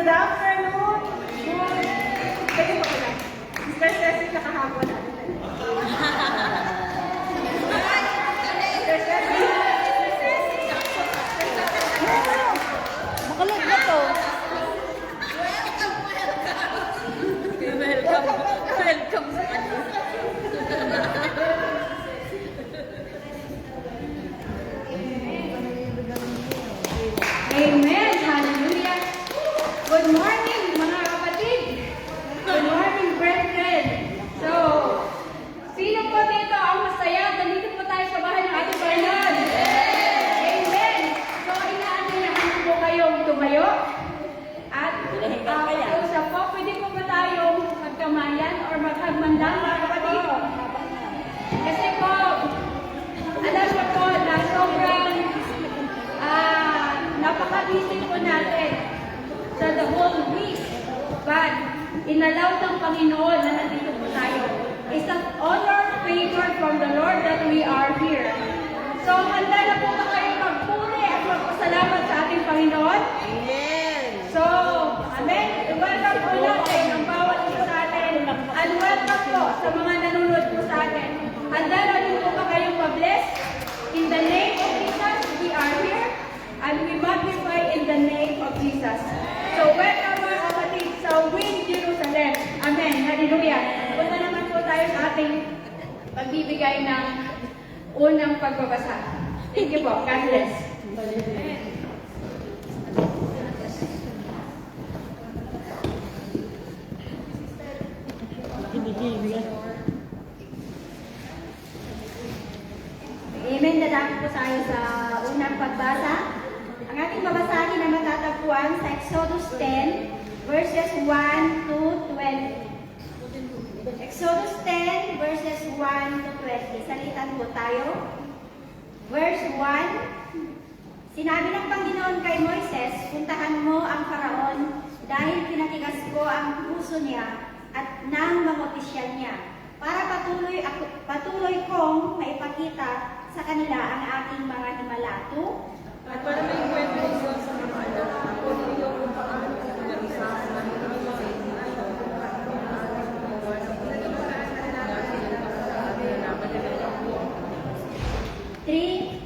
Good afternoon. Kayo ba pala? Mr. Ceci, nakahapon natin. Mr. Ceci. Makalag na to. Welcome sa kanila. Amen. Hallelujah. Good morning, mga kapatid. Good morning, brethren. So, sino po dito ang masaya? Nandito po tayo sa bahay ng ating Panginoon. Amen. So, inaanyayahan po kayong tumayo. At usap po, pwede po ba tayong magkamayan or maghagmandan, mga kapatid? Kasi po, alam mo po na sobrang napaka-busy po natin sa the whole week. But, inalaw ng Panginoon na nandito po tayo. It's an honor, favor from the Lord that we are here. So, handa na po ba kayo magpuri at magpasalamat sa ating Panginoon? Amen. So, amen. Welcome po natin ang bawat isa sa atin. And welcome po sa mga nanonood po sa atin. Handa na din po ba kayong ma-bless? In the name of Jesus, we are here. And we magnify in the name of Jesus. So, welcome mga kapatid sa Win Jerusalem. Amen. Hallelujah. Punta naman po tayo sa ating pagbibigay ng unang pagbabasa. Thank you po. God bless. Amen. Dadaan po tayo sa unang pagbasa. Ang ating babasahin na matatagpuan sa Exodus 10, verses 1 to 20. Exodus 10, verses 1 to 20. Salitan po tayo. Verse 1, sinabi ng Panginoon kay Moises, puntahan mo ang Faraon dahil pinatigas ko ang puso niya at ng mga opisyal niya para patuloy kong maipakita sa kanila ang aking mga himalato. At para may kwento sa mga anak, ako ninyo kung paano pinag-isahan ng mga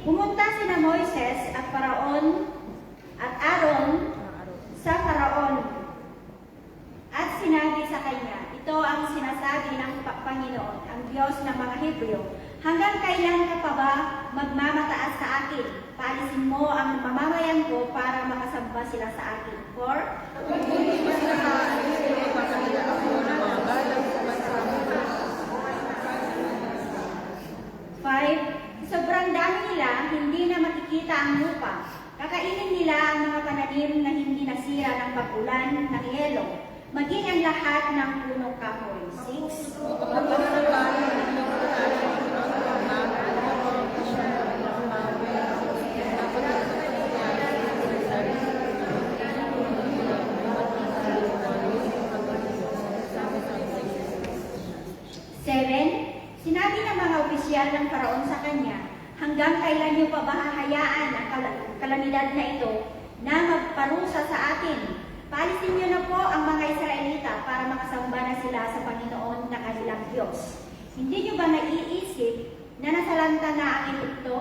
Pumunta sina Moises at Faraon at Aaron sa Faraon at sinabi sa kanya, ito ang sinasabi ng Panginoon, ang Diyos ng mga Hebreo, hanggang kailan ka pa ba magmamataas sa akin? Paalisin mo ang mamamayan ko para makasamba sila sa akin. For, five, sobrang dami nila, hindi na makikita ang lupa. Kakainin nila ang mga pananim na hindi nasira ng pagulan ng yelo, maging ang lahat ng punong kahoy. 6. Sinabi ng mga opisyal ng Faraon sa kanya, hanggang kailan niyo pa ba hahayaan ang kalamidad na ito na magparusa sa atin? Paalisin niyo na po ang mga Israelita para makasamba na sila sa Panginoon na kanilang Diyos. Hindi niyo ba naiisip na nasalanta na ang Ehipto?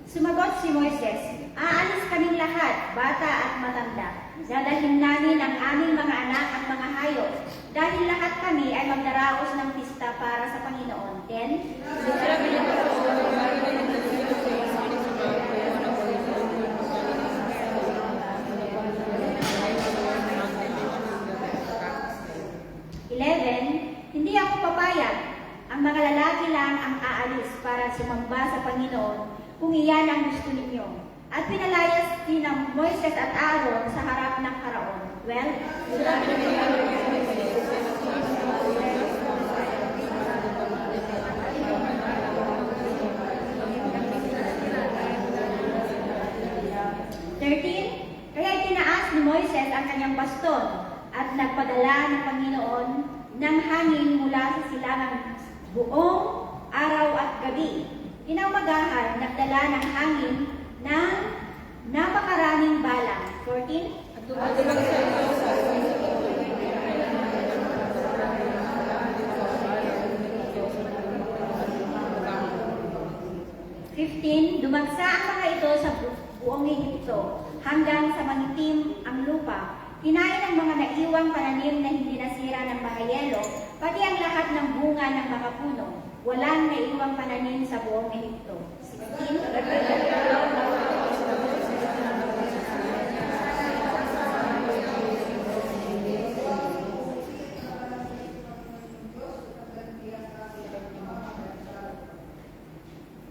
Sumagot si Moises, aalis kaming lahat, bata at matanda. Dadalhin namin ang aming mga anak at mga hayop. Dahil lahat kami ay magdaraos ng pista para sa Panginoon. 10. Hindi ako papayag. Ang mga lalaki lang ang aalis para sumamba sa Panginoon kung iyan ang gusto ninyo. At pinalayas din ng Moises at Aaron sa harap ng Faraon. Well, kaya itinaas ni Moises ang kanyang baston at nagpadala ng Panginoon ng hangin mula sa silangan buong araw at gabi. Kinaumagahan, nagdala ng hangin ng napakaraming bala. 14. At dumagdag sa iyo sa 15, dumagsa ang mga ito sa buong Ehipto hanggang sa manitim ang lupa. Kinain ang mga naiwang pananim na hindi nasira ng mga yelo, pati ang lahat ng bunga ng mga puno. Walang naiwang pananim sa buong Ehipto. 16,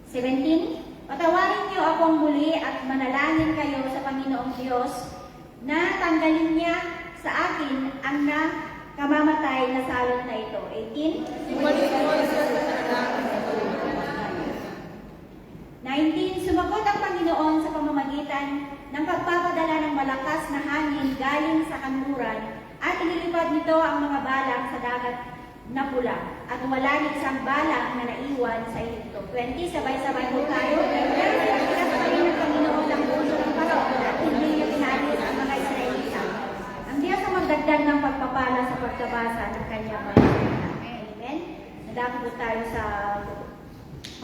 17, patawarin niyo akong muli at manalangin kayo sa Panginoong Diyos na tanggalin niya sa akin ang kamamatay na salot na ito. 18, Bumalik mo siya sa kanilang 19, sumagot ang Panginoon sa pamamagitan ng pagpapadala ng malakas na hangin galing sa kanluran at inilipad nito ang mga balang sa dagat na pula at wala ni isang balang na naiwan sa Ehipto. 20, sabay-sabay po tayo. Pinagpapalit ng Panginoon ang puso ng Paraon at hindi niya pinalis ang mga Israelita. Ang Diyos ang magdagdag ng pagpapala sa pagkabasa ng kanyang mga salita. Amen. Nadako po tayo sa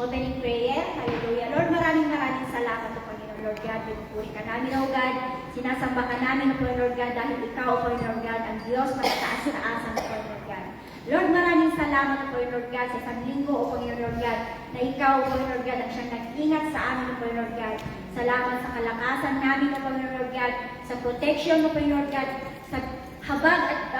opening prayer. Hallelujah. Lord, maraming salamat po, Panginoon. Lord God, pinupuri ka namin, O God. Sinasamba ka namin, O Lord God, dahil ikaw, O Lord God, ang Diyos na taas-taasan, O Lord God. Lord, maraming salamat po, Lord God, sa isang linggo, O Panginoon Lord God, na ikaw, O Lord God, ang siyang nag-ingat sa amin, O Lord God. Salamat sa kalakasan namin, O Panginoon Lord God, sa protection, O Panginoon Lord God, sa habag at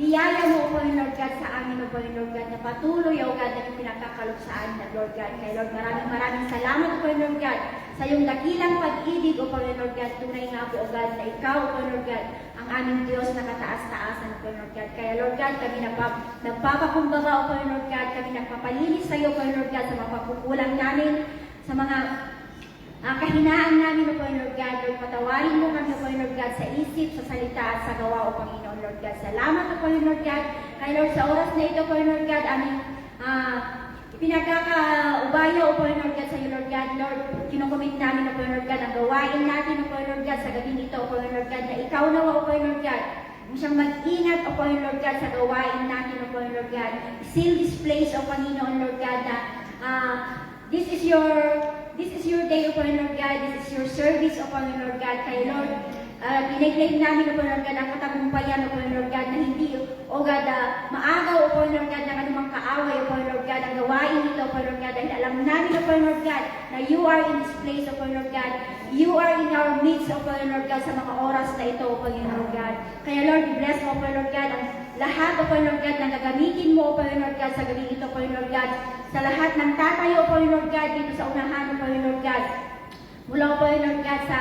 biyaya mo, O Panginoon Lord God, sa amin, O Panginoon Lord God, na patuloy, O God, na pinagkakalog sa amin, O Lord God. Kaya Lord, maraming salamat, O Panginoon Lord God, sa iyong dakilang pag-ibig, O Panginoon Lord God. Tunay nga po, O God, na ikaw, O Panginoon Lord God, ang aming Diyos na kataas-taasan, O Panginoon Lord God. Kaya Lord God, kami nagpapakumbaba, O Panginoon Lord God, kami nagpapalinis sa iyo, O Panginoon Lord God, sa mga pagkukulang namin, sa mga kahinaan namin, O Panginoon Lord God. Lord, patawarin mo kami, O Panginoon Lord God, sa isip, sa salita, at sa gawa, O Panginoon Lord God. Salamat, O Panginoon Lord God. Kaya Lord, sa oras na ito, O Panginoon Lord God, aming pinagkakaubaya, O Panginoon Lord God, sa iyo, Lord God. Lord, kinukomit namin, O Panginoon Lord God, ang gawain natin, O Panginoon Lord God, sa gabing ito, O Panginoon Lord God, na ikaw nawa, O Panginoon Lord God, ang siyang mag-ingat, O Panginoon Lord God, sa gawain natin, O Panginoon Lord God. Seal this place, O Panginoon Lord God, na this is your day, O Panginoon Lord God. This is your service, O Panginoon Lord God. Kaya Lord, pinag-claim namin, O Panginoon Lord God, ang katagumpayan, O Panginoon Lord God, na hindi, O God, maagaw, O Panginoon Lord God, ng anumang kaaway, O Panginoon Lord God, ang gawain nito, O Panginoon Lord God, dahil alam namin, O Panginoon Lord God, na you are in this place, O Panginoon Lord God. You are in our midst, O Panginoon Lord God, sa mga oras na ito, O Panginoon Lord God. Kaya Lord, bless mo, O Panginoon Lord God, ang lahat, O Panginoon Lord God, na gagamitin mo, O Panginoon Lord God, sa gabi ito, O Panginoon Lord God, sa lahat ng tatayo, O Panginoon Lord God, dito sa unahan, O Panginoon Lord God. Mula, O Panginoon Lord God, sa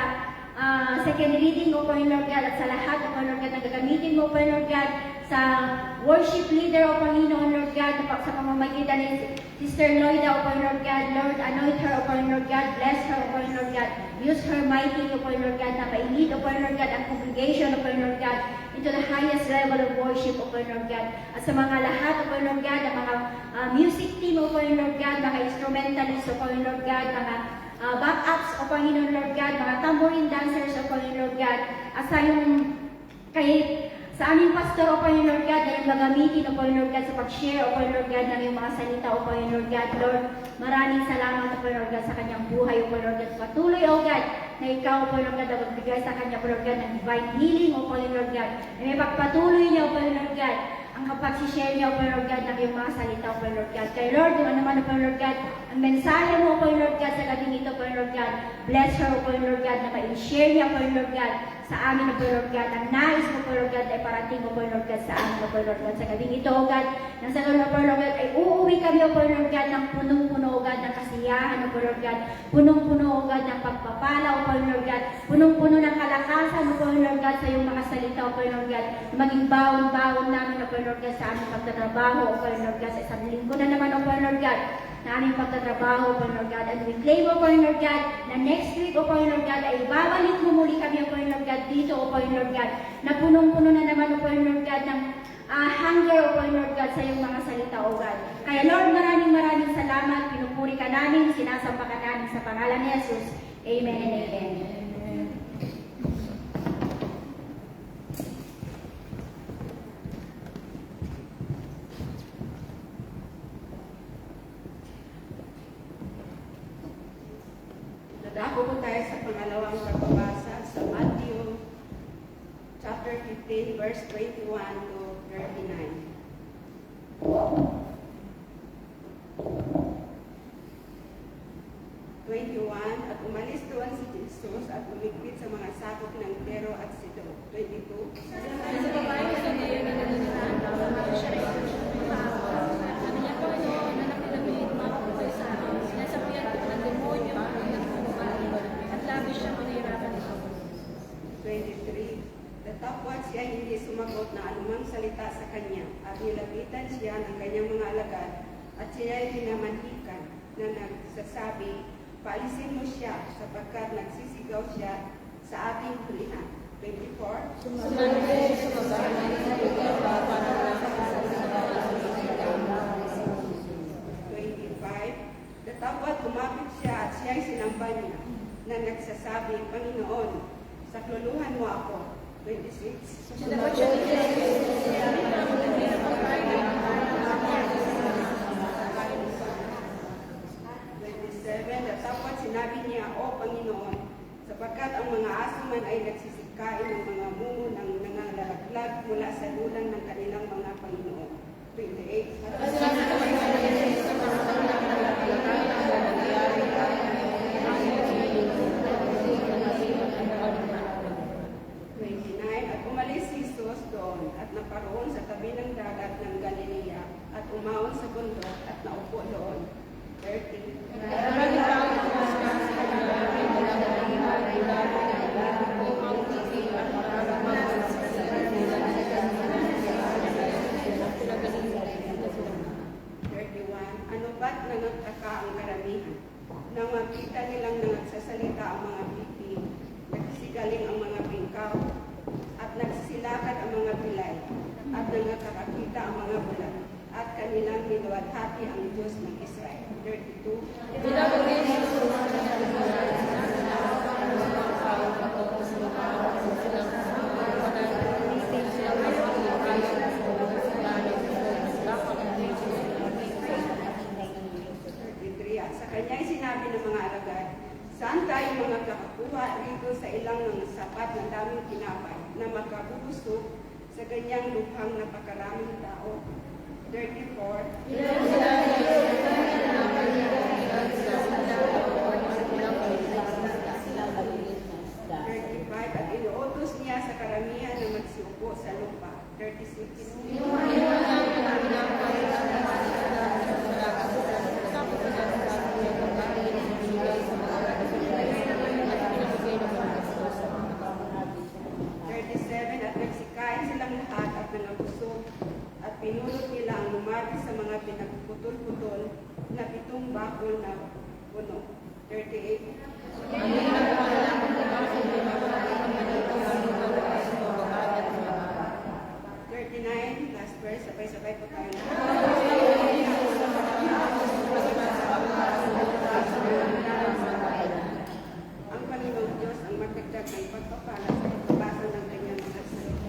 second reading, O Panginoon Lord God, at sa lahat, O Panginoon Lord God, na gagamitin mo, O Panginoon Lord God, sa worship leader, O Panginoon Lord God, sa pamamagitan ni Sister Loida, O Panginoon Lord God. Lord, anoint her, O Panginoon Lord God, bless her, O Panginoon Lord God, use her mightily, O Panginoon Lord God, na mailid, O Panginoon Lord God, ang congregation, O Panginoon Lord God, into the highest level of worship, O Panginoon Lord God. At sa mga lahat, O Panginoon Lord God, ang mga music team, O Panginoon Lord God, mga instrumentalists, O Panginoon Lord God, mga backups, O Panginoon Lord God, mga tambourine dancers, O Panginoon Lord God, at sa aming pastor, O Panginoon Lord God, na yung gagamitin, O Panginoon Lord God, sa pag-share, O Panginoon Lord God, ng iyong mga salita, O Panginoon Lord God. Lord, maraming salamat, O Panginoon Lord God, sa kanyang buhay, O Panginoon Lord God. Patuloy, O God, na ikaw, O Panginoon Lord God, na magbigay sa kanya, O Panginoon Lord God, ng divine healing, O Panginoon Lord God. Na may pagpatuloy niya, O Panginoon Lord God, ang kapag-share niya, O Panginoon Lord God, ng iyong mga salita, O Panginoon Lord God. Kaya Lord, yung naman, O Panginoon Lord God, ang mensahe mo, O Panginoon Lord God, sa gabing ito, O Panginoon Lord God. Bless her, O Panginoon Lord God, na ma-share niya, O Panginoon Lord God, sa amin, O Panginoon Lord God. Ang nais mo, O Panginoon Lord God, ay parating, O Panginoon Lord God, sa amin, O Panginoon Lord God. Sa gabing ito, O God, nang sa Lord, O Panginoon Lord God, ay uuwi kami, O Panginoon Lord God, ng punong-puno, O God, ng kasiyahan, O Panginoon Lord God. Punong-puno, O God, ng pagpapala, O Panginoon Lord God. Punong-puno ng kalakasan, O Panginoon Lord God, sa iyong mga salita, O Panginoon Lord God. Maging bawon-bawon namin, O Panginoon Lord God, sa aming pagtatrabaho, O Panginoon Lord God, sa isang linggo na naman, O Panginoon Lord God. na aming pagtatrabaho, O Lord God. And we claim, O Lord God, na next week, O Lord God, ay babalik mo muli kami, O Lord God, dito, O Lord God, na punong-puno na naman, O Lord God, ng hunger, O Lord God, sa iyong mga salita, O God. Kaya Lord, maraming salamat, pinupuri ka namin, sinasamba ka namin sa pangalan ni Jesus. Amen and amen. Dadako po tayo sa pangalawang pagbabasa sa Matthew chapter 15 verse 21 to 39. At umalis doon si Jesus at lumigpit sa mga sakop ng Tero at Sidon. 22. Sa babae sa ngayon na nananahan, siya rin sabi niya, Panginoon, na nakilabit, mapapagay sa akin. Sinasabihan ko ng demonyo ang nagpapagay at labis siya manahirapan ito. 23. Datapwat siya hindi sumagot na anumang salita sa kanya at nilapitan siya ng kanyang mga alagad at siya ay pinamanhikan na nagsasabi, paalisin mo siya sapagkat nagsisigaw siya sa ating hulihan. 24. Sumali, sumabay, lugar pa, para lang sa 25. Datapwat kumapit siya at siya ay sinamba niya na nagsasabi, Panginoon, sakluluhan mo ako. 26. Sinagot siya ni Jesus, sinabi na ako ng hirap ang kain, 27. Datapwat sinabi niya, O Panginoon, sapagkat ang mga aso man ay nagsisikain ng mga mungo ng nangalalaglag mula sa lulang ng kanilang mga Panginoon. 29. At umalis si Jesus doon at naparoon sa tabi ng dagat ng Galilea at umahon sa bundok at naupo doon. 30. Ano ba't nagtaka ang karamihan? Nang makita nilang nagsasalita ang mga pipi, nagsisigaling ang mga bingkaw, at nagsisilakad ang mga pilay, at nangakakakita ang mga bulan, at kanilang niluwalhati ang Diyos ng Israel. 32. At sa kanya ay sinabi ng mga alagad, saan tayo mga kakakuha rito sa ilang ng sapat na daming tinapay na magkabubusog sa ganyang luphang napakaraming tao? 34. At inuutos niya sa karamihan na magsiupo sa lupa. 36. At nagsikain silang lahat at nangabusog at pinulot nila ang lumari sa mga pinagputol-putol na 7 bakol na puno. 38. Last verse, sabay-sabay po tayo. Ang Panginoong Diyos ang magdagdag ng pagpapala sa pagbasa ng kanyang mga salita.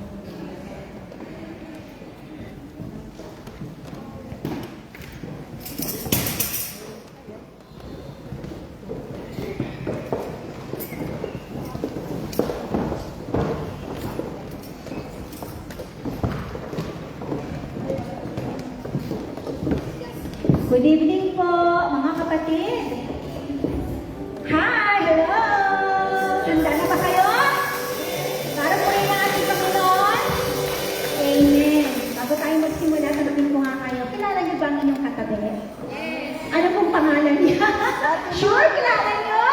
Good evening po, mga kapatid. Hi! Hello! Handa na ba kayo? Para po rin ang ating Panginoon? Amen. Bago tayo magsimula, tanongin ko nga kayo, kilala niyo ba ang inyong katabi? Yes. Ano pong pangalan niya? Sure, kilala niyo?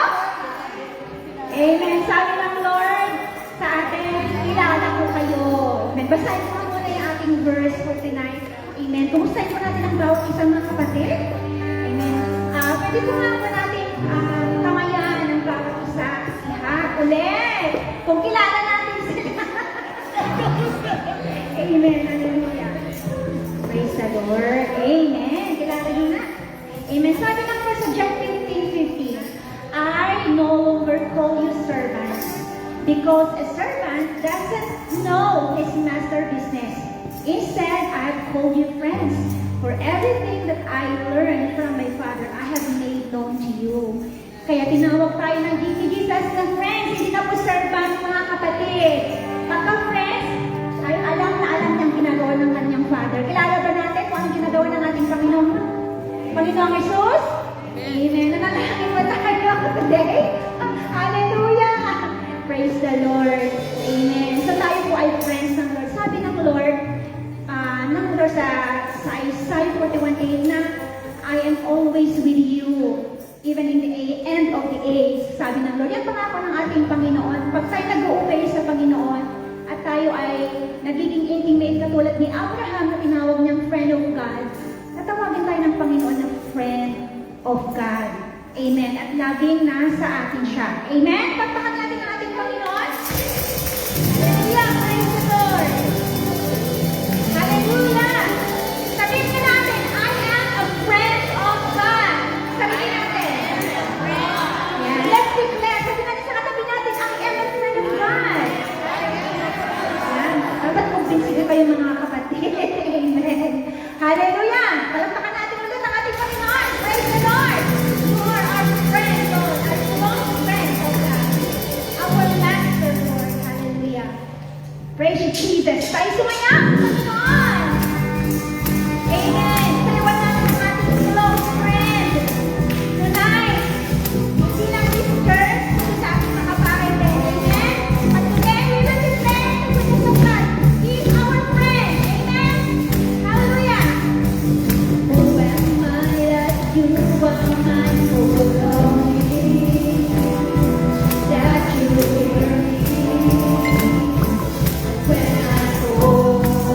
Amen. Sabi ng Lord sa atin, kilala ko kayo. Amen. Basahin mo muna yung ating verse for tonight. Amen. Kumustahin po natin ang bawat isang mga kapatid. Amen. pwede po nga po natin kamayan ng bawat isa. Lahat ulit. Kung kilala natin sila. Amen. Hallelujah. Praise the Lord. Amen. Kilala nyo na. Amen. Sabi ng po sa John 15:15, I no longer call you servants, because a servant doesn't know his master's business. Instead, I've called you friends. For everything that I learned from my Father, I have made known to you. Kaya tinawag tayo ng Jesus na friends, hindi na po servants, mga kapatid. Pagka friends, ay alam na alam niyang ginagawa ng kanyang Father. Kilala ba natin kung anong ginagawa ng ating Panginoon? Panginoong Jesus? Amen. Nanalangin mo tayo today. Hallelujah! Praise the Lord. Amen. So tayo po ay friends ng Lord. Sabi ng Lord, sa Isaiah 41:8 na, I am always with you, even in the end of the age. Sabi ng Lord, yan pangako ng ating Panginoon. Pag tayo nag-o-obey sa Panginoon, at tayo ay nagiging intimate katulad ni Abraham na tinawag niyang friend of God, natawagin tayo ng Panginoon na friend of God. Amen. At laging nasa atin siya. Amen? Pagpakan natin ang ating Panginoon. Hallelujah! Praise the Lord! Hallelujah! Sabihin ka natin, I am a friend of God. Sabihin natin. Yeah. Let's declare. Sabihin natin sa katabi natin, I am a friend of God. Yan. Dapat kumbinsin kayo mga kapatid. Amen. Hallelujah! Palagpakan natin ulit ang ating Panginoon. Praise the Lord! You are our friend, Lord. Our close friend, oh God. Our master, Lord. Hallelujah. Praise you, Jesus. Tayo sumaya, Panginoon. Amen. Paliwan natin ang ating close friend. Tonight, hindi lang this church, ito sa ating mga kapatid. Amen. But today, we will declare the goodness of God. He is our friend. Amen. Hallelujah. Oh, am I that you are mindful of me, that you hear me when I call.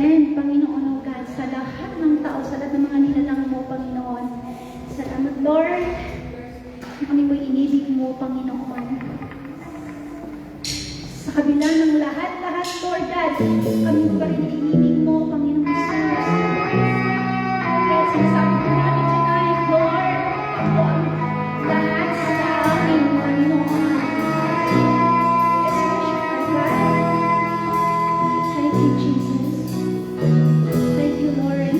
Amen. Panginoon, O God, sa lahat ng tao, sa lahat ng mga nilalang mo, Panginoon. Salamat, Lord. Kami po'y inibig mo, Panginoon. Sa kabila ng lahat, Lord God, kami pa rin inibig mo, Panginoon Jesus. Kaya sinasabi ko namin tonight, Lord, ako ang lahat sa amin, Panginoon. Especially, God. Thank you, Jesus. Thank you, Lord.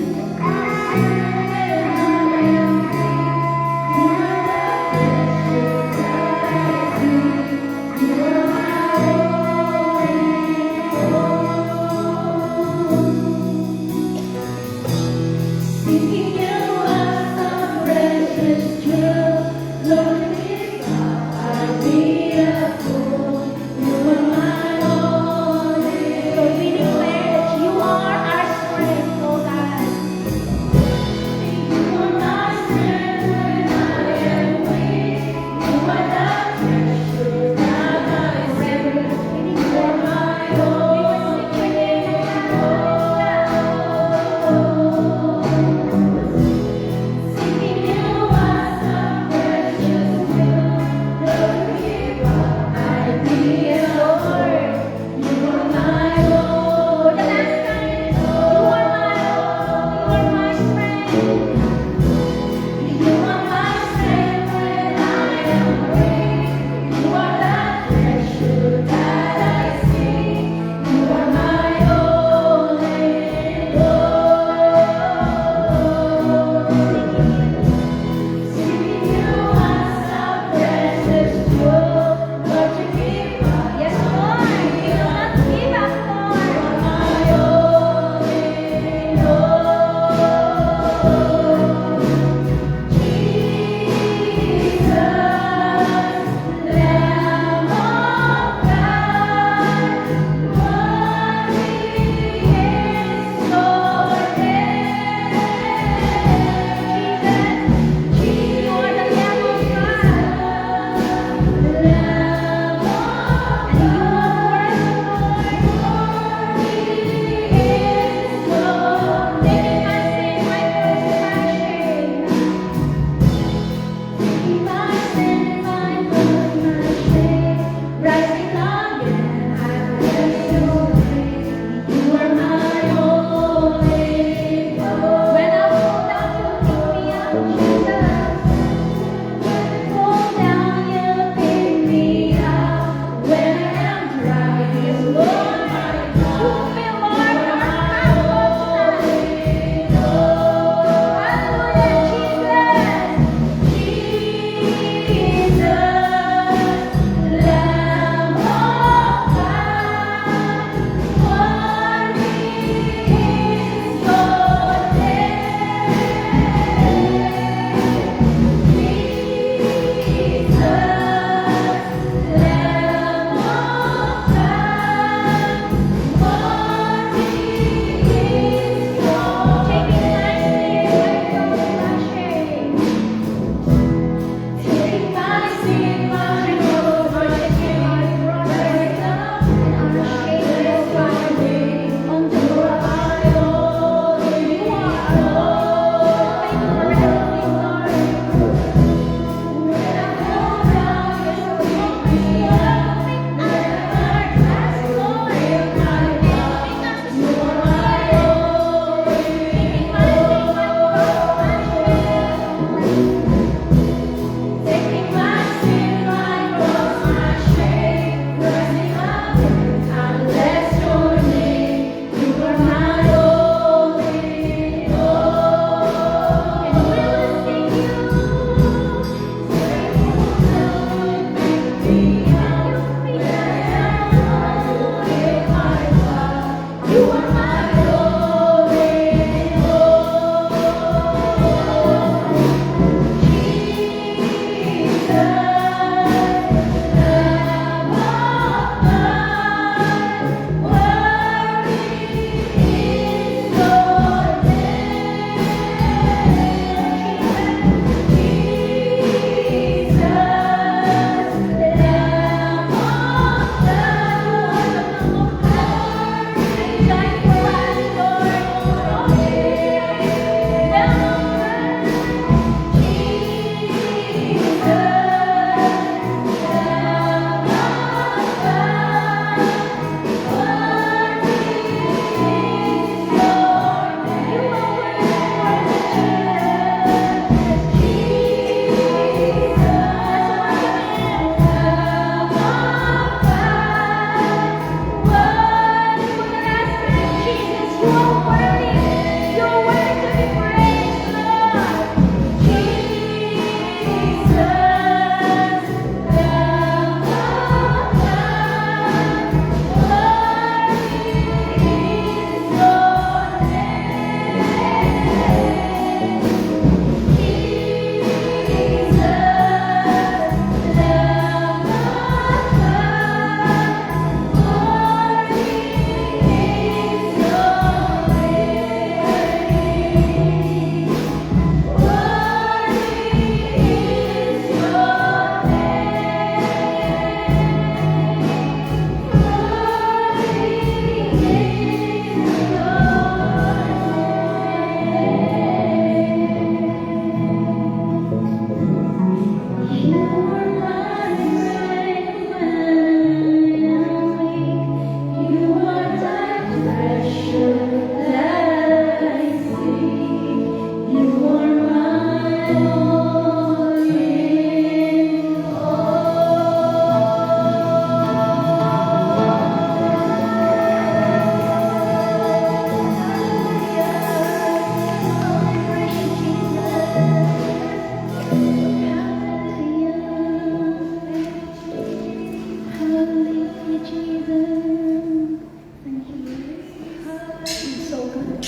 Thank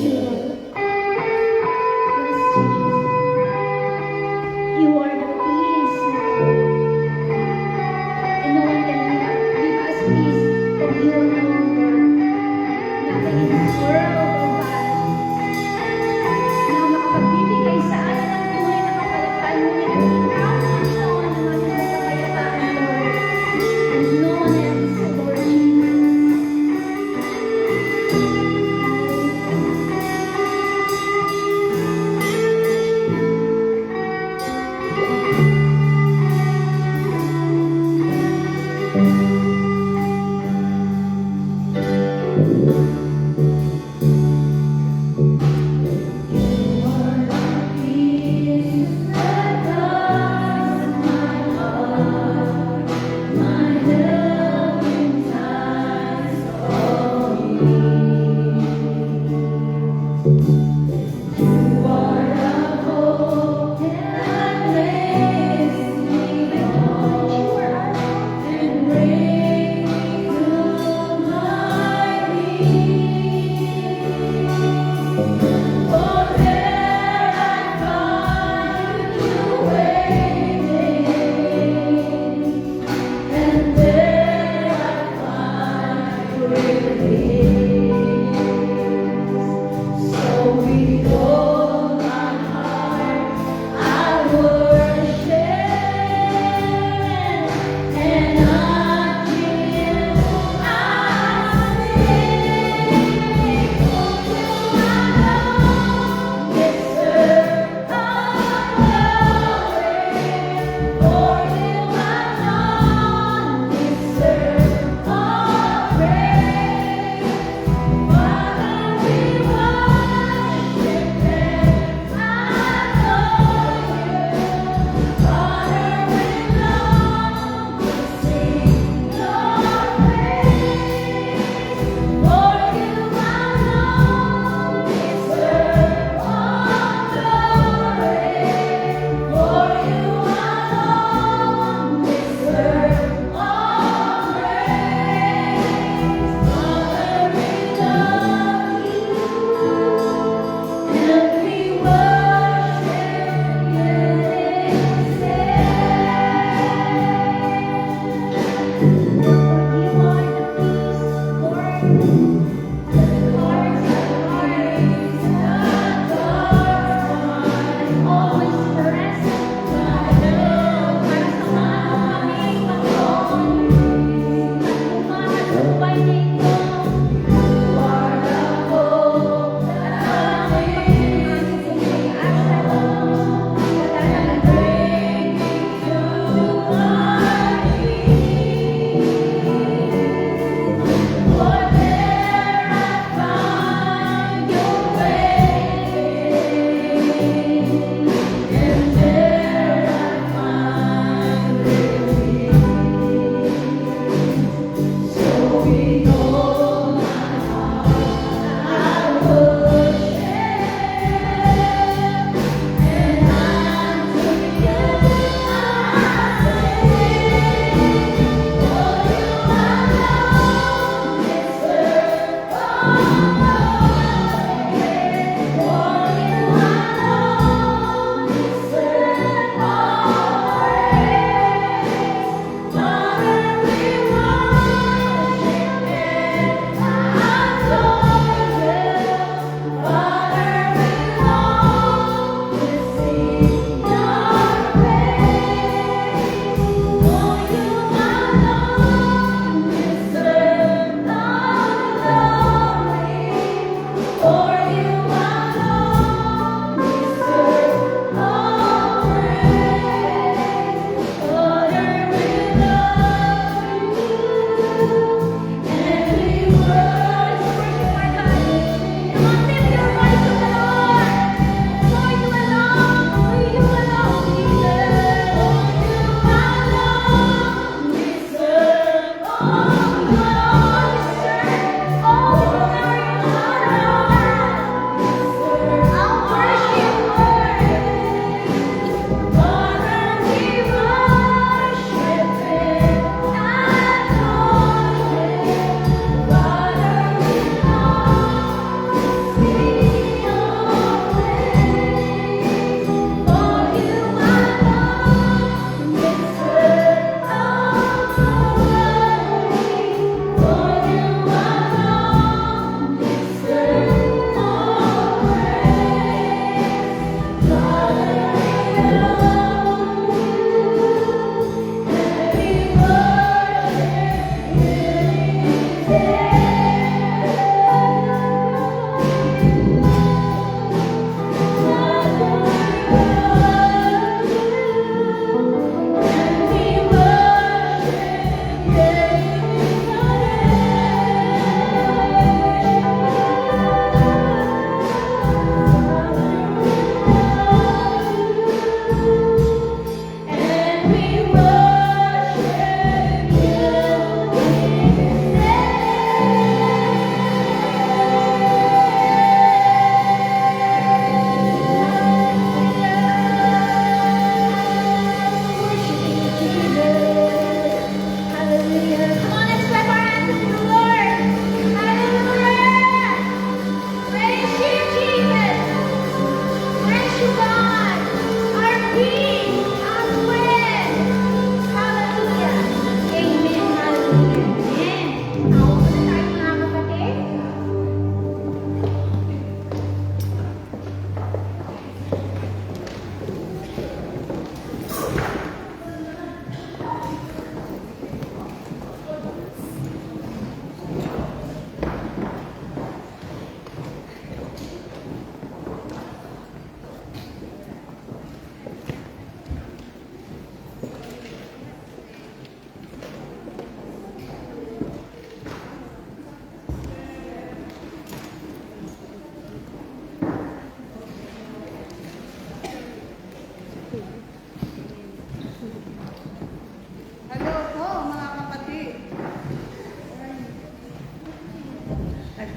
you, Lord. Yes, Jesus. You are the peace, Lord. And no one can give us peace than you alone, Lord. Nothing in this world, oh God, na makapagbibigay sa atin ng tunay na kapayapaan, ngunit ang ikaw, Panginoon, ang ating kapayapaan, Lord. And no one else, Lord Jesus.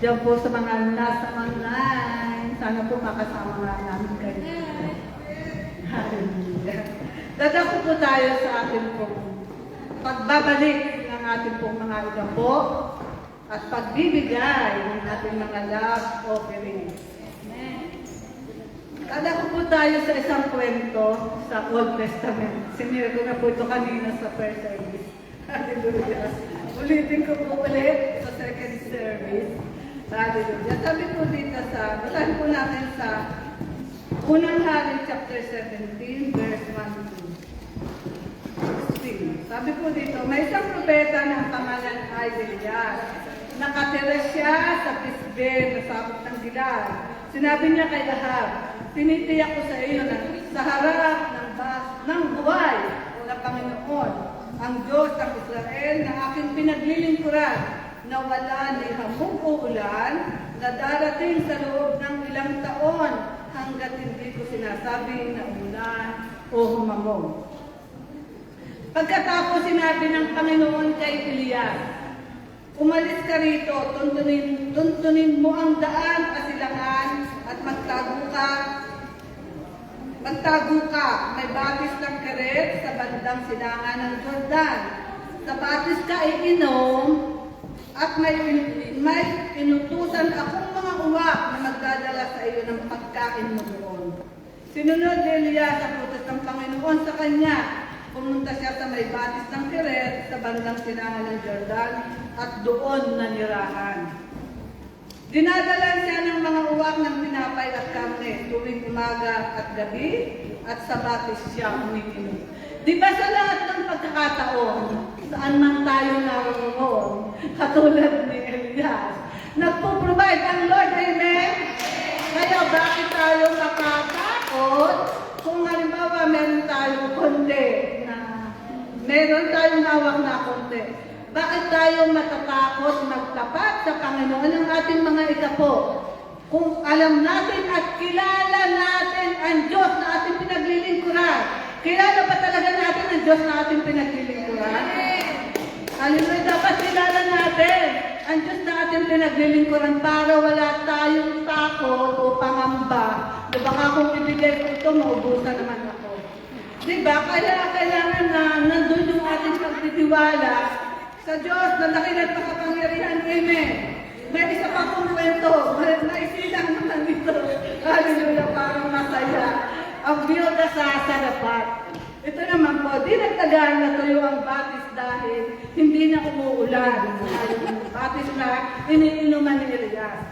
Diyan po sa mga nasa online. Sana po makasama nga namin kayo. Hallelujah. Dadako po tayo sa ating pong pagbabalik ng ating pong mga igapo at pagbibigay ng ating mga love offerings. Dadako po tayo sa isang kwento sa Old Testament. Sinira ko na po ito kanina sa first service. Hallelujah. Ulitin ko po ulit sa second service. Hallelujah. Sabi po dito basahin po natin sa Unang Hari, chapter 17, verse 1 to 16. Sabi po dito, may isang propeta ng pangalan ay Elias. Nakatira siya sa Pisbe, na sabot ng Gilad. Sinabi niya kay Ahab, tinitiyak ko sa iyo na sa harap ng buhay na Panginoon, ang Diyos ng Israel na aking pinaglilingkuran, na wala ni hamog o ulan na darating sa loob ng ilang taon hanggat hindi ko sinasabi na umulan o humamog. Pagkatapos sinabi ng Panginoon kay Elias, umalis ka rito, tuntunin mo ang daan kasilangan at magtago ka, may batis ng Keret sa bandang silangan ng Jordan. Sa batis ka iinom, at may inutusan akong mga uwak na magdadala sa iyo ng pagkain mo doon. Sinunod ni Elias ang utos ng Panginoon sa kanya. Pumunta siya sa may batis ng Keret sa bandang silangan ng Jordan at doon nanirahan. Dinadala siya ng mga uwak ng tinapay at karne tuwing umaga at gabi at sa batis siya umiinom. Di ba sa lahat ng pagkakataon, saan man tayo naroon, katulad ni Elias, nagpo-provide ang Lord, amen? Kaya bakit tayo nakatakot kung halimbawa meron tayong hawak na konti? Bakit tayo matatakot magtapat sa Panginoon ng ating mga igapo? Kung alam natin at kilala natin ang Diyos na ating pinaglilingkuran, kilala ba talaga natin ang Diyos na ating pinaglilingkuran? Hallelujah, dapat kilala natin ang Diyos na ating pinaglilingkuran para wala tayong takot o pangamba na baka kung ibigay ko ito, maubusan naman ako. Diba? Kaya kailangan na nandun yung ating pagtitiwala sa Diyos na dakilang makapangyarihan. Amen. May isa pa kong kwento. May silang naman dito. Hallelujah, parang masaya. Ang biyuda sa Sarafat. Ito naman po, di nagtagal na tuyo ang batis dahil hindi na umuulan. Batis na iniinuman ni Elias.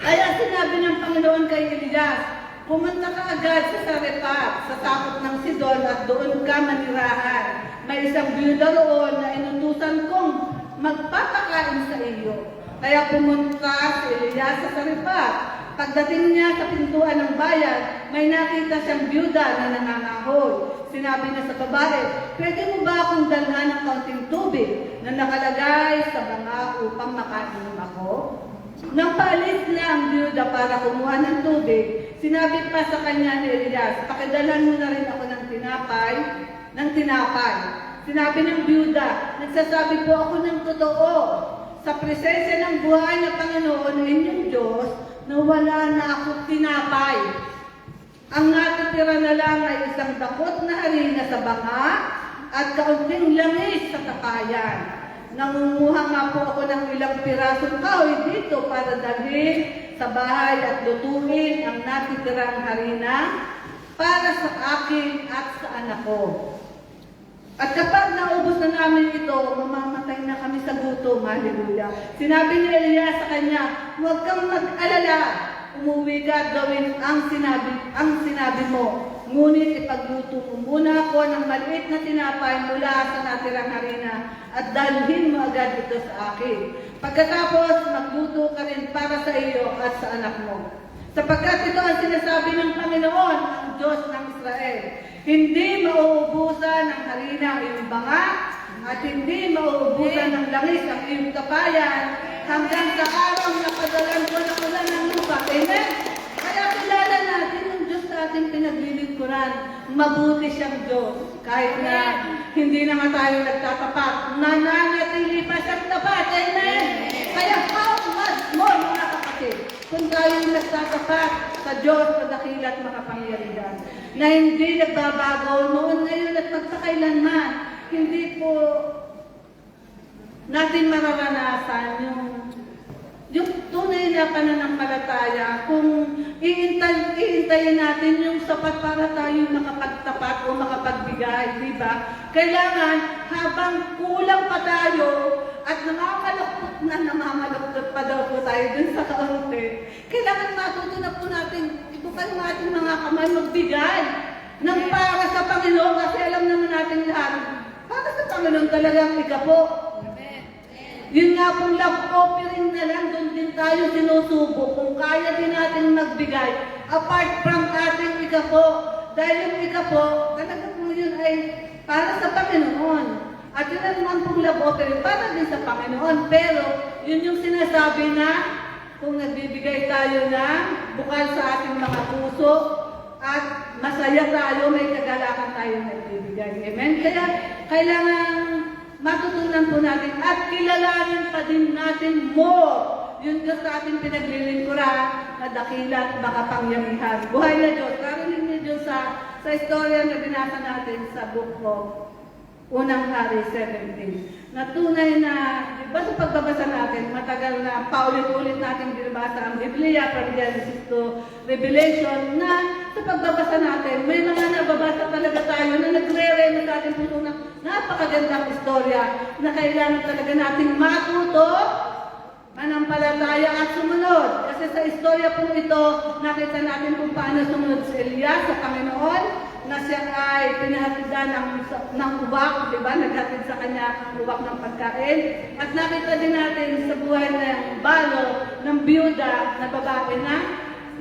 Kaya sinabi ng Panginoon kay Elias, pumunta ka agad sa Sarefat, sa takot ng Sidon at doon ka manirahan. May isang biyuda roon na inutusan kong magpapakain sa iyo. Kaya pumunta si Elias sa Sarefat. Pagdating niya sa pintuan ng bayan, may nakita siyang biyuda na nangangahoy. Sinabi niya sa babae, pwede mo ba akong dalhan ng kaunting tubig na nakalagay sa banga upang makainom ako? Nang paalis na ang biyuda para kumuha ng tubig, sinabi pa sa kanya ni Elias, pakidalhan mo na rin ako ng tinapay. Sinabi ng biyuda, nagsasabi po ako ng totoo. Sa presensya ng buhay na Panginoon ng inyong Diyos, na wala na akong tinapay. Ang natitira na lang ay isang dakot na harina sa banga at kaunting langis sa takayan. Nangunguha nga po ako ng ilang pirasong kahoy dito para dalhin sa bahay at lutuin ang natitirang harina para sa akin at sa anak ko. At kapag naubos na namin ito, mamamatay na kami sa gutom. Hallelujah. Sinabi ni Elias sa kanya, huwag kang mag-alala. Umuwi ka at gawin ang sinabi mo. Ngunit ipagluto mo muna ako ng maliit na tinapay mula sa natirang harina at dalhin mo agad ito sa akin. Pagkatapos, magluto ka rin para sa iyo at sa anak mo. Sapagkat ito ang sinasabi ng Panginoon, ang Diyos ng Israel. Hindi mauubusan ng harina ang iyong banga at hindi mauubusan ng langis ang iyong kapayan hanggang sa araw na padalan ko ng ulan ng lupa. Amen? Kaya kilala natin ang Diyos na ating pinaglilingkuran. Mabuti siyang Diyos. Kahit na hindi na nga tayo nagtatapat, nananatili pa siyang tapat. Amen? Kaya how much kung tayo nagtatapat sa Diyos na dakila at makapangyarihan, na hindi nagbabago noon, ngayon at magpakailanman. Hindi po natin mararanasan yung tunay na pananampalataya kung iintayin natin yung sapat para tayo makapagtapat o makapagbigay, di ba? Kailangan habang kulang pa tayo at namamalakot pa daw po tayo dun sa kaunti, kailangan matutunan po natin, itukan ng ating mga kamay magbigay ng para sa Panginoon, kasi alam naman natin lahat, para sa Panginoon talagang ikapo. Yun nga pong love offering na lang, doon din tayo sinusubo kung kaya din natin magbigay apart from ating ikapo. Dahil yung ikapo, talaga po yun ay para sa Panginoon. At yun naman pong love offering para din sa Panginoon. Pero yun yung sinasabi na kung nagbibigay tayo na bukal sa ating mga puso at masaya tayo, may kagalakan tayo nagbibigay. Amen? Kaya kailangan matutunan po natin at kilalanin pa din natin more yun Diyos sa ating pinaglilingkuran na dakila at makapangyarihan. Buhay na Diyos. Karinig niyo Diyos sa istorya na binasa natin sa book of Unang Hari 17. Na tunay na, di ba sa pagbabasa natin, matagal na paulit-ulit natin binabasa ang Biblia from Genesis to Revelation, na sa pagbabasa natin, may mga nababasa talaga tayo na nagre-rema sa ating puso ng napakagandang istorya na kailangan talaga nating matuto, manampalataya at sumunod. Kasi sa istorya po ito, nakita natin kung paano sumunod si Elias sa Panginoon, na siya ay pinahatidan ng uwak, di ba? Naghatid sa kanya ang uwak ng pagkain. At nakita din natin sa buhay ng balo ng biyuda na babae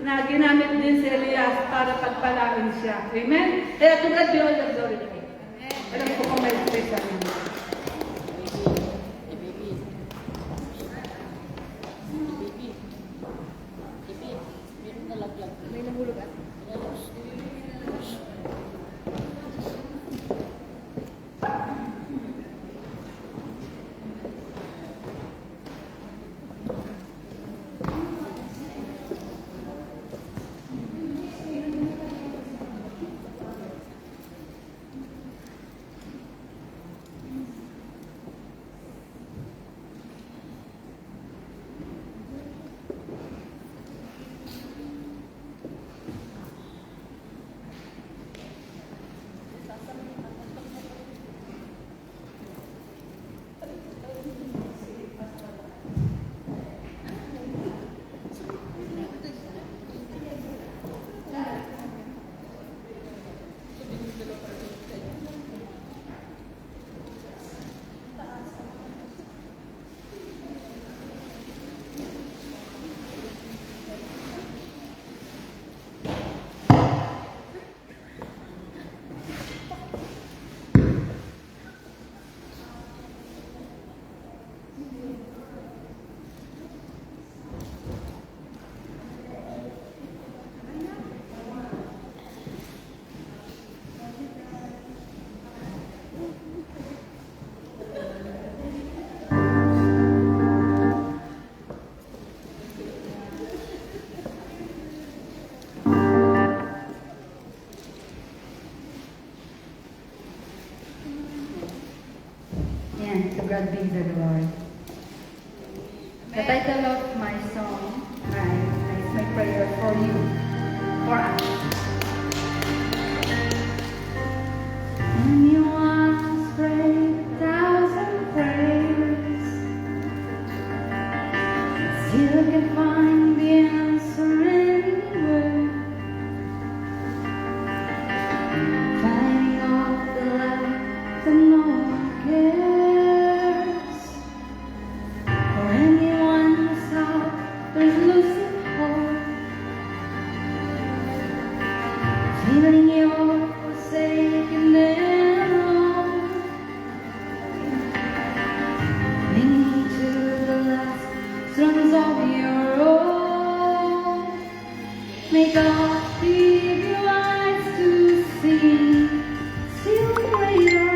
na ginamit din si Elias para pagpalain siya. Amen? Kaya to God be all the glory. Alam ko kung may special. May nahulog at To God be the glory. The title of my song is my prayer for you, for us. And you once prayed 1,000 prayers, still can find the answer anywhere. Finding all the light that no one cares. Feeling you're forsaken and alone, clinging to the last strands of your own. May God give you eyes to see, still greater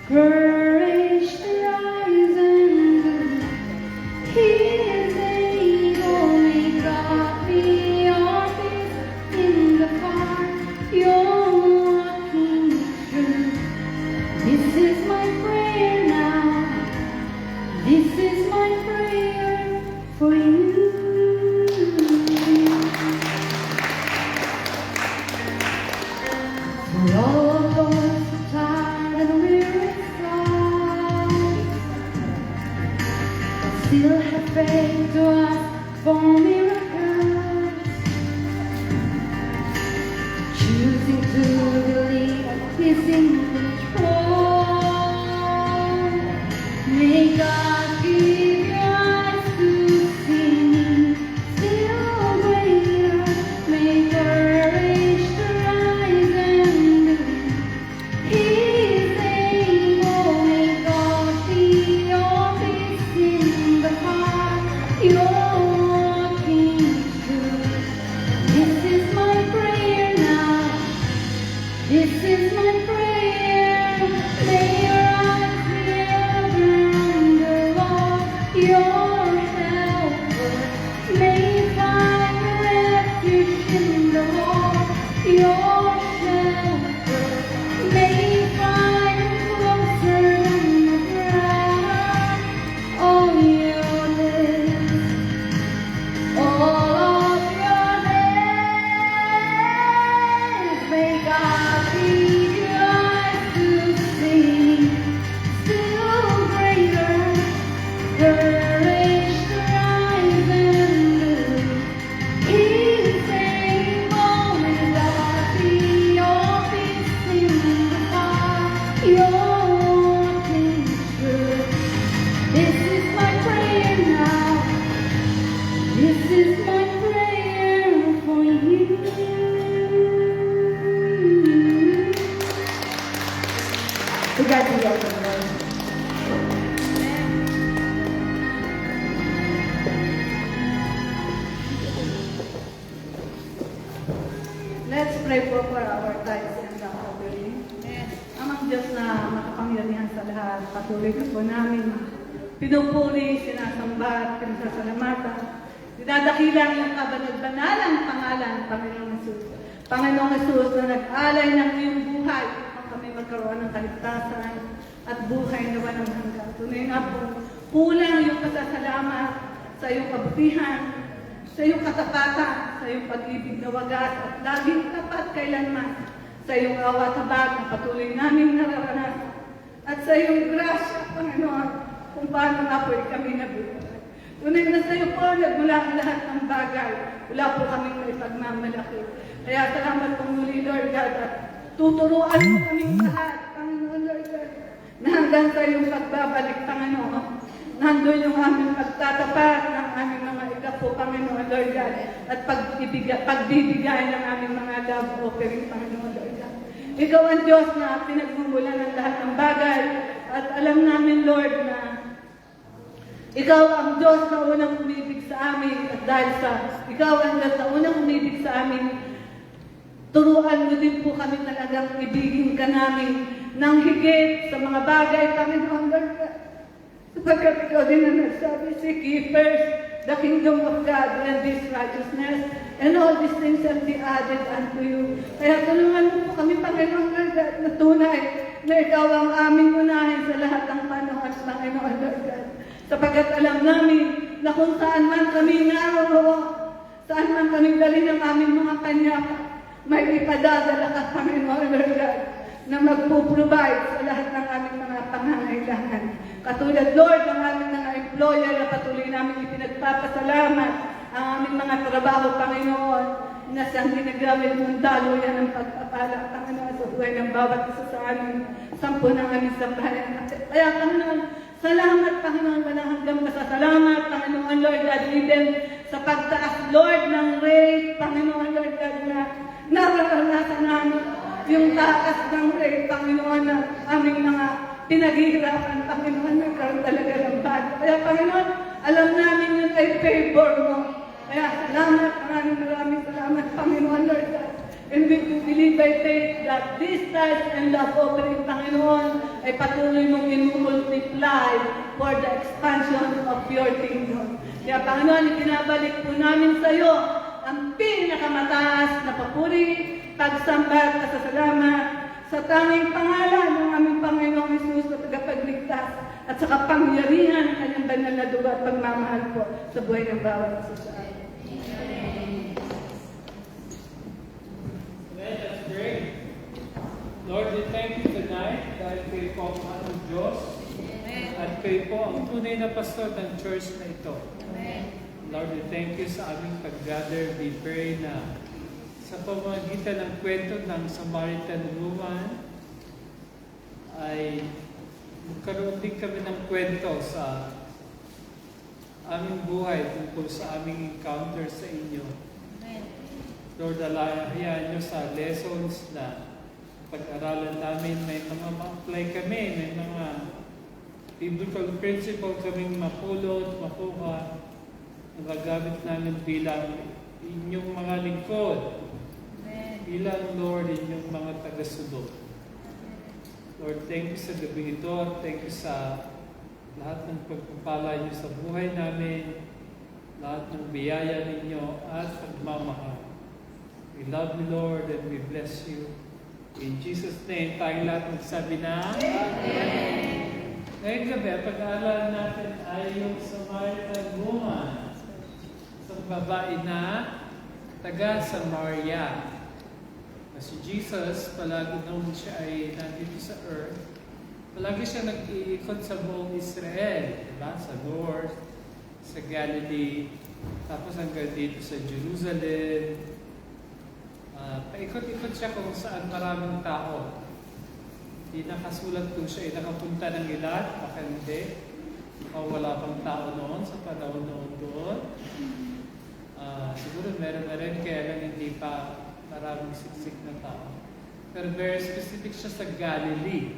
courage to rise and do. He is able. This is my prayer for you. To God be all the glory. Let's pray po for our tithes and the offering. Amang Diyos na makapangyarihan sa lahat, patuloy ka po namin pinupuri, sinasamba at pinasasalamatan. Dinadakilang yung kabanag-banalang pangalan, Panginoong Jesus. Panginoong Jesus na nag-alay ng iyong buhay upang kami magkaroon ng kaligtasan at buhay na walang hanggan. Tunay nga po, kulang yung pasasalamat sa iyong kabutihan, sa iyong katapatan, sa iyong pag-ibig na wagas at laging tapat kailanman, sa iyong awa at habag na patuloy namin nararanasan, at sa iyong grasya, Panginoon, kung paano nga po kami nabuhay. Tunay na sa iyo po, nagmula ang lahat ng bagay. Wala po kaming may pagmamalaki. Kaya salamat po muli, Lord God, at tuturuan mo kaming lahat, Panginoon, Lord God, na hanggang sa iyong pagbabalik, Panginoon, nandun yung aming pagtatapat ng aming mga igapo, Panginoon, Lord God, at pagbibigay ng aming mga love offering, Panginoon, Lord God. Ikaw ang Diyos na pinagmumulan ng lahat ng bagay, at alam namin, Lord, na ikaw ang Diyos na unang umibig sa amin, at dahil sa ikaw ang Diyos na unang umibig sa amin, turuan mo din po kami talagang ibigin ka namin ng higit sa mga bagay, Panginoon, Lord God. Sapagkat ikaw din na nagsabi, seek ye first the kingdom of God and His righteousness, and all these things shall be added unto you. Kaya tulungan mo po kami, Panginoon, Lord God, na tunay na ikaw ang aming unahin sa lahat ng panahon, Panginoon, Lord God. Sapagkat alam namin na kung saan man kami naroon, saan man kami dali ng aming mga kanyapa, may ipadadala ka, Panginoon, Lord God, na magpo-provide sa lahat ng aming mga pangangailangan. Katulad, Lord, ng aming mga employer na patuloy namin ipinagpapasalamat ang aming mga trabaho, Panginoon, na siyang ginagamit mong daluyan ng pagpapala, Panginoon, sa buhay ng bawat isa sa amin, 10 ng aming sambahayan. Kaya, Panginoon, salamat, Panginoon, walang hanggang masasalamat, Panginoon, Lord God, even sa pagtaas, Lord, ng rate, Panginoon, Lord God, na nararanasan namin yung taas ng rate, Panginoon, na aming mga pinaghihirapan, Panginoon, nagkaroon talaga ng bago. Kaya, Panginoon, alam namin yun ay favor mo. Kaya, salamat, maraming salamat, Panginoon, Lord God. And we believe by faith that this tithes and love offering, Panginoon, ay patuloy mong i-multiply for the expansion of your kingdom. Kaya, Panginoon, itinabalik po namin sa iyo ang pinakamataas na papuri, pagsamba at pasasalamat sa tanging pangalan ng aming Panginoong Jesus na tagapagligtas at sa kapangyarihan ng kanyang banal na dugo at pagmamahal po sa buhay ng bawat isa sa amin. Let's pray. Lord, we thank you tonight dahil kayo po ang ating Diyos at kayo po ang tunay na pastor ng church na ito. Lord, we thank you sa aming pag-gather. We pray na sa pamamagitan ng kwento ng Samaritan woman ay magkaroon din kami ng kwento sa aming buhay tungkol sa aming encounter sa inyo. Lord, alayan nyo sa lessons na pag-aralan namin, may mga ma-apply kami, may mga biblical principle kaming mapulot, makuha, nagagamit namin bilang inyong mga lingkod, bilang Lord, inyong mga taga-sunod. Lord, thank you sa gabi ito, thank you sa lahat ng pagpapala niyo sa buhay namin, lahat ng biyaya ninyo at pagmamahal. We love you, Lord, and we bless you. In Jesus' name, tayong lahat magsabi na Amen. Ngayong gabi, pag-aaral natin ay yung Samaritan woman, isang babae na taga-Samaria. Si Jesus, palagi nung siya ay nandito sa earth, palagi siya nag-iikot sa buong Israel, diba? Sa north, sa Galilee, tapos hanggang dito sa Jerusalem. Paikot-ikot siya kung saan maraming tao. Hindi nakasulat kung siya ay nakapunta ng ilan, baka hindi. O wala pang tao noon sa panahon noon doon. meron na rin, kaya lang hindi pa maraming siksik na tao. Pero very specific siya sa Galilee.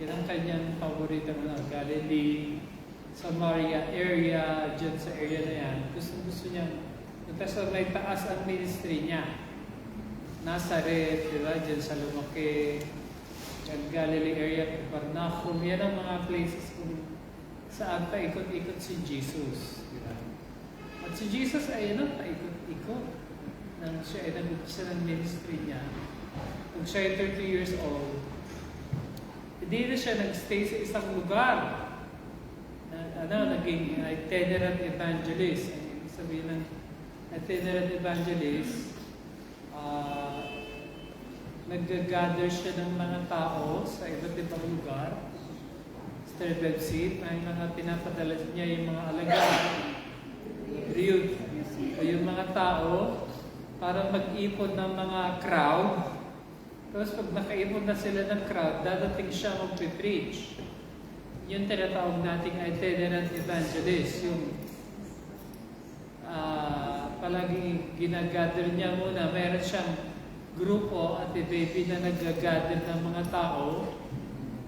Yan ang kanyang paborito na Galilee, Samaria area, dyan sa area na yan. Gusto niya, kasi may taas ang ministry niya. Nazareth, di ba? Dyan sa lumaki, Galilee area, Capernaum, yan ang mga places kung saan paikot-ikot si Jesus. Di ba? At si Jesus ay paikot-ikot. Nang siya ay nag-umpisa ng ministry niya. Kung siya ay 30 years old, hindi na siya nag-stay sa isang lugar. Naging itinerant evangelist. Ang ibig sabihin ng itinerant evangelist, nag-gather siya ng mga tao sa iba't ibang lugar. Mr. Bebsit, may mga pinapadala niya yung mga alagad, youth, o yung mga tao para mag-ipon ng mga crowd. Tapos pag nakaipon na sila ng crowd, dadating siya mag-preach. Yung tinatawag nating itinerant evangelist, yung palagi ginagather niya muna. Meron siyang grupo at baby na nag-gather ng mga tao.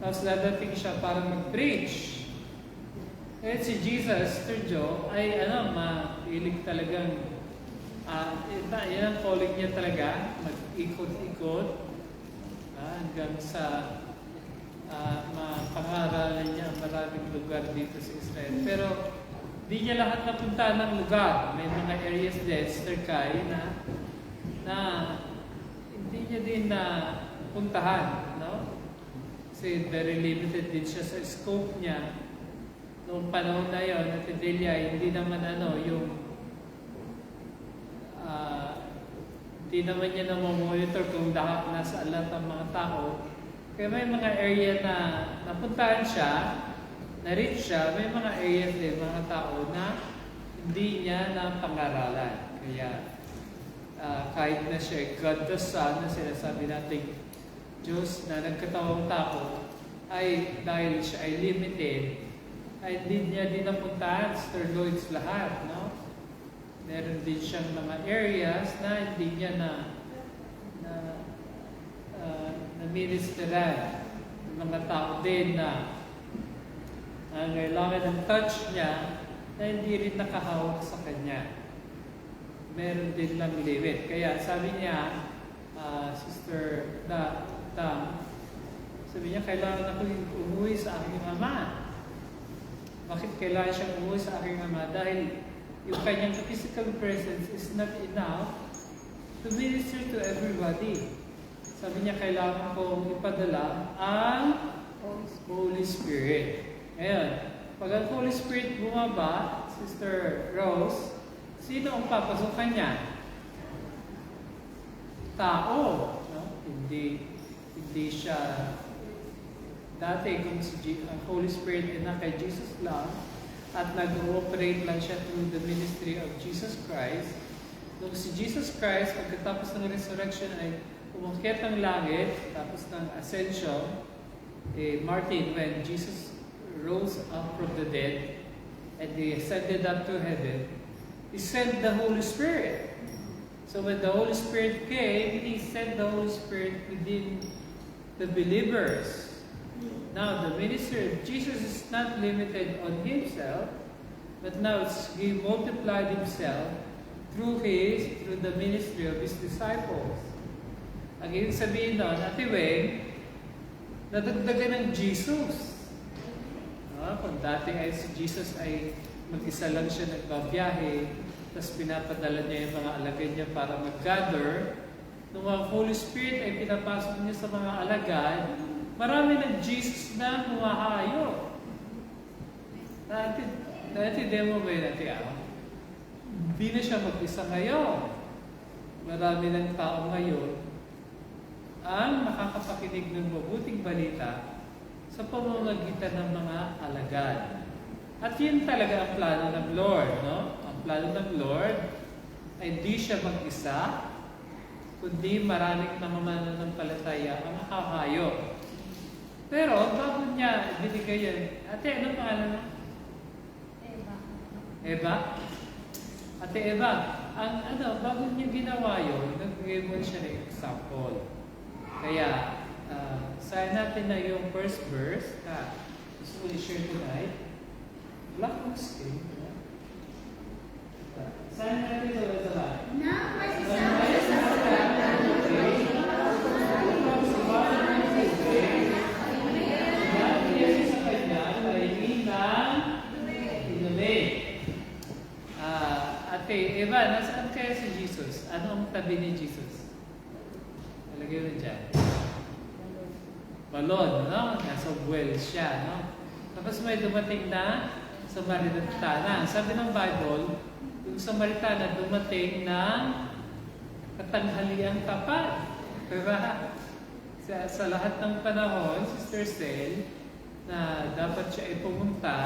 Tapos dadating siya para mag-preach. Kaya si Jesus, Sir Joe, ay mahilig talagang, yan ang calling niya talaga, mag-ikot-ikot hanggang sa mapangaralan niya ang maraming lugar dito sa Israel. Pero di niya lahat napunta ng lugar. May mga areas din, Sir Kai, na hindi niya din na puntahan, no? Kasi very limited din siya sa scope niya. Noong panahon na yun, at hindi naman hindi naman niya na-monitor kung lahat nasa lahat ng mga tao. Kaya may mga area na napuntahan siya, na-reach siya, may mga area din, mga tao na hindi niya napangaralan. Kaya kahit na siya God the Son, na sinasabi natin Diyos na nagkatawang tao, ay dahil siya ay limited, ay hindi niya din napuntahan Sir Lloyd's lahat, no? Meron din siyang mga areas na hindi niya na-ministeran. Mga tao din na kailangan ng touch niya na hindi rin nakahawak sa kanya. Meron din lang limit. Kaya sabi niya, Sister Dam, sabi niya, kailangan ako umuwi sa aking ama. Bakit kailangan siyang umuwi sa aking ama? Dahil yung kanyang physical presence is not enough to minister to everybody. Sabi niya, kailangan kong ipadala ang Holy Spirit. Ngayon, pag ang Holy Spirit bumaba, Sister Rose, sino ang papasukan niya? Tao. No? Hindi siya dati kung ang Holy Spirit ay na kay Jesus lang at nag-ooperate lang siya through the ministry of Jesus Christ. Nung si Jesus Christ, pagkatapos ng resurrection ay umakyat ng langit, tapos ng ascension, Martin, when Jesus rose up from the dead and he ascended up to heaven, he sent the Holy Spirit. So when the Holy Spirit came, he sent the Holy Spirit within the believers. Now, the ministry of Jesus is not limited on himself, but now he multiplied himself through the ministry of his disciples. Ang ibig sabihin nun, Ate Weng, nadagdagan ng Jesus. Kung dati ay si Jesus ay mag-isa lang siya nagbabiyahe, tapos pinapadala niya yung mga alagad niya para mag-gather, nung ang Holy Spirit ay pinapasok niya sa mga alagad, marami ng Jesus na humahayo. Dati demo ba yun, Ate Al? Hindi na siya mag-isa ngayon. Marami ng tao ngayon ang makakapakinig ng mabuting balita sa pamamagitan ng mga alagad. At yun talaga ang plano ng Lord, no? Ang plano ng Lord ay hindi siya mag-isa, kundi maraming namamanampalataya ang makahayo. Pero bago niya ibinigay yan, Ate, anong pangalan mo? Eva. Eva? Ate Eva, bago niyo ginawa yun, nagbigay mo siya ng example. Kaya, sign natin na yung first verse na gusto ko i-share tonight. Black on screen. Sign natin ito sa lahat. Ate Eva, nasaan kaya si Jesus? Ano ang tabi ni Jesus? Nalagay mo dyan. Balon, no? Nasa well siya, no? Tapos may dumating na Samaritana. Sabi ng Bible, yung Samaritana dumating ng katanghaliang tapat. Diba? Sa lahat ng panahon, Sister Sel, na dapat siya ay pumunta,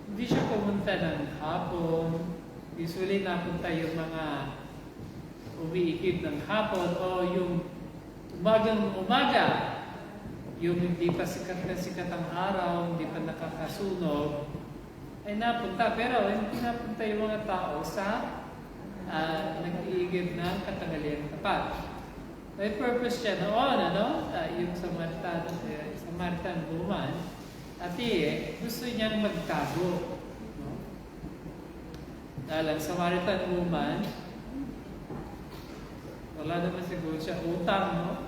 hindi siya pumunta ng hapon. Usually napunta yung mga umiikip ng hapon o yung umaga, yung hindi pa sikat na sikat ang araw, hindi pa nakakasunog, ay napunta. Pero hindi napunta yung mga tao sa nag-iigib ng katanghaliang tapat. May purpose siya noon, yung Samaritan woman, at gusto niyang magtago. Dahil ang Samaritan woman, wala naman siguro siya utang, no?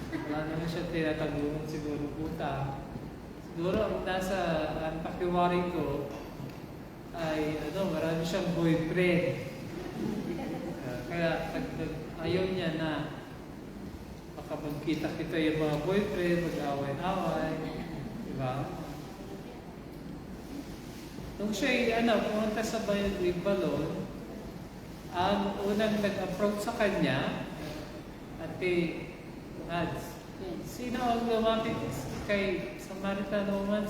Wala naman siya tinataguan siguro utang. Siguro ang nasa pakiwari ko ay marami siyang boyfriend. Kaya ayaw niya na baka magkita-kita yung mga boyfriend, mag-away-away. Diba? Nung siya'y pumunta sa balon, ang unang nag-approach sa kanya, Ate Ads, sino ang lumapit kay Samaritan woman?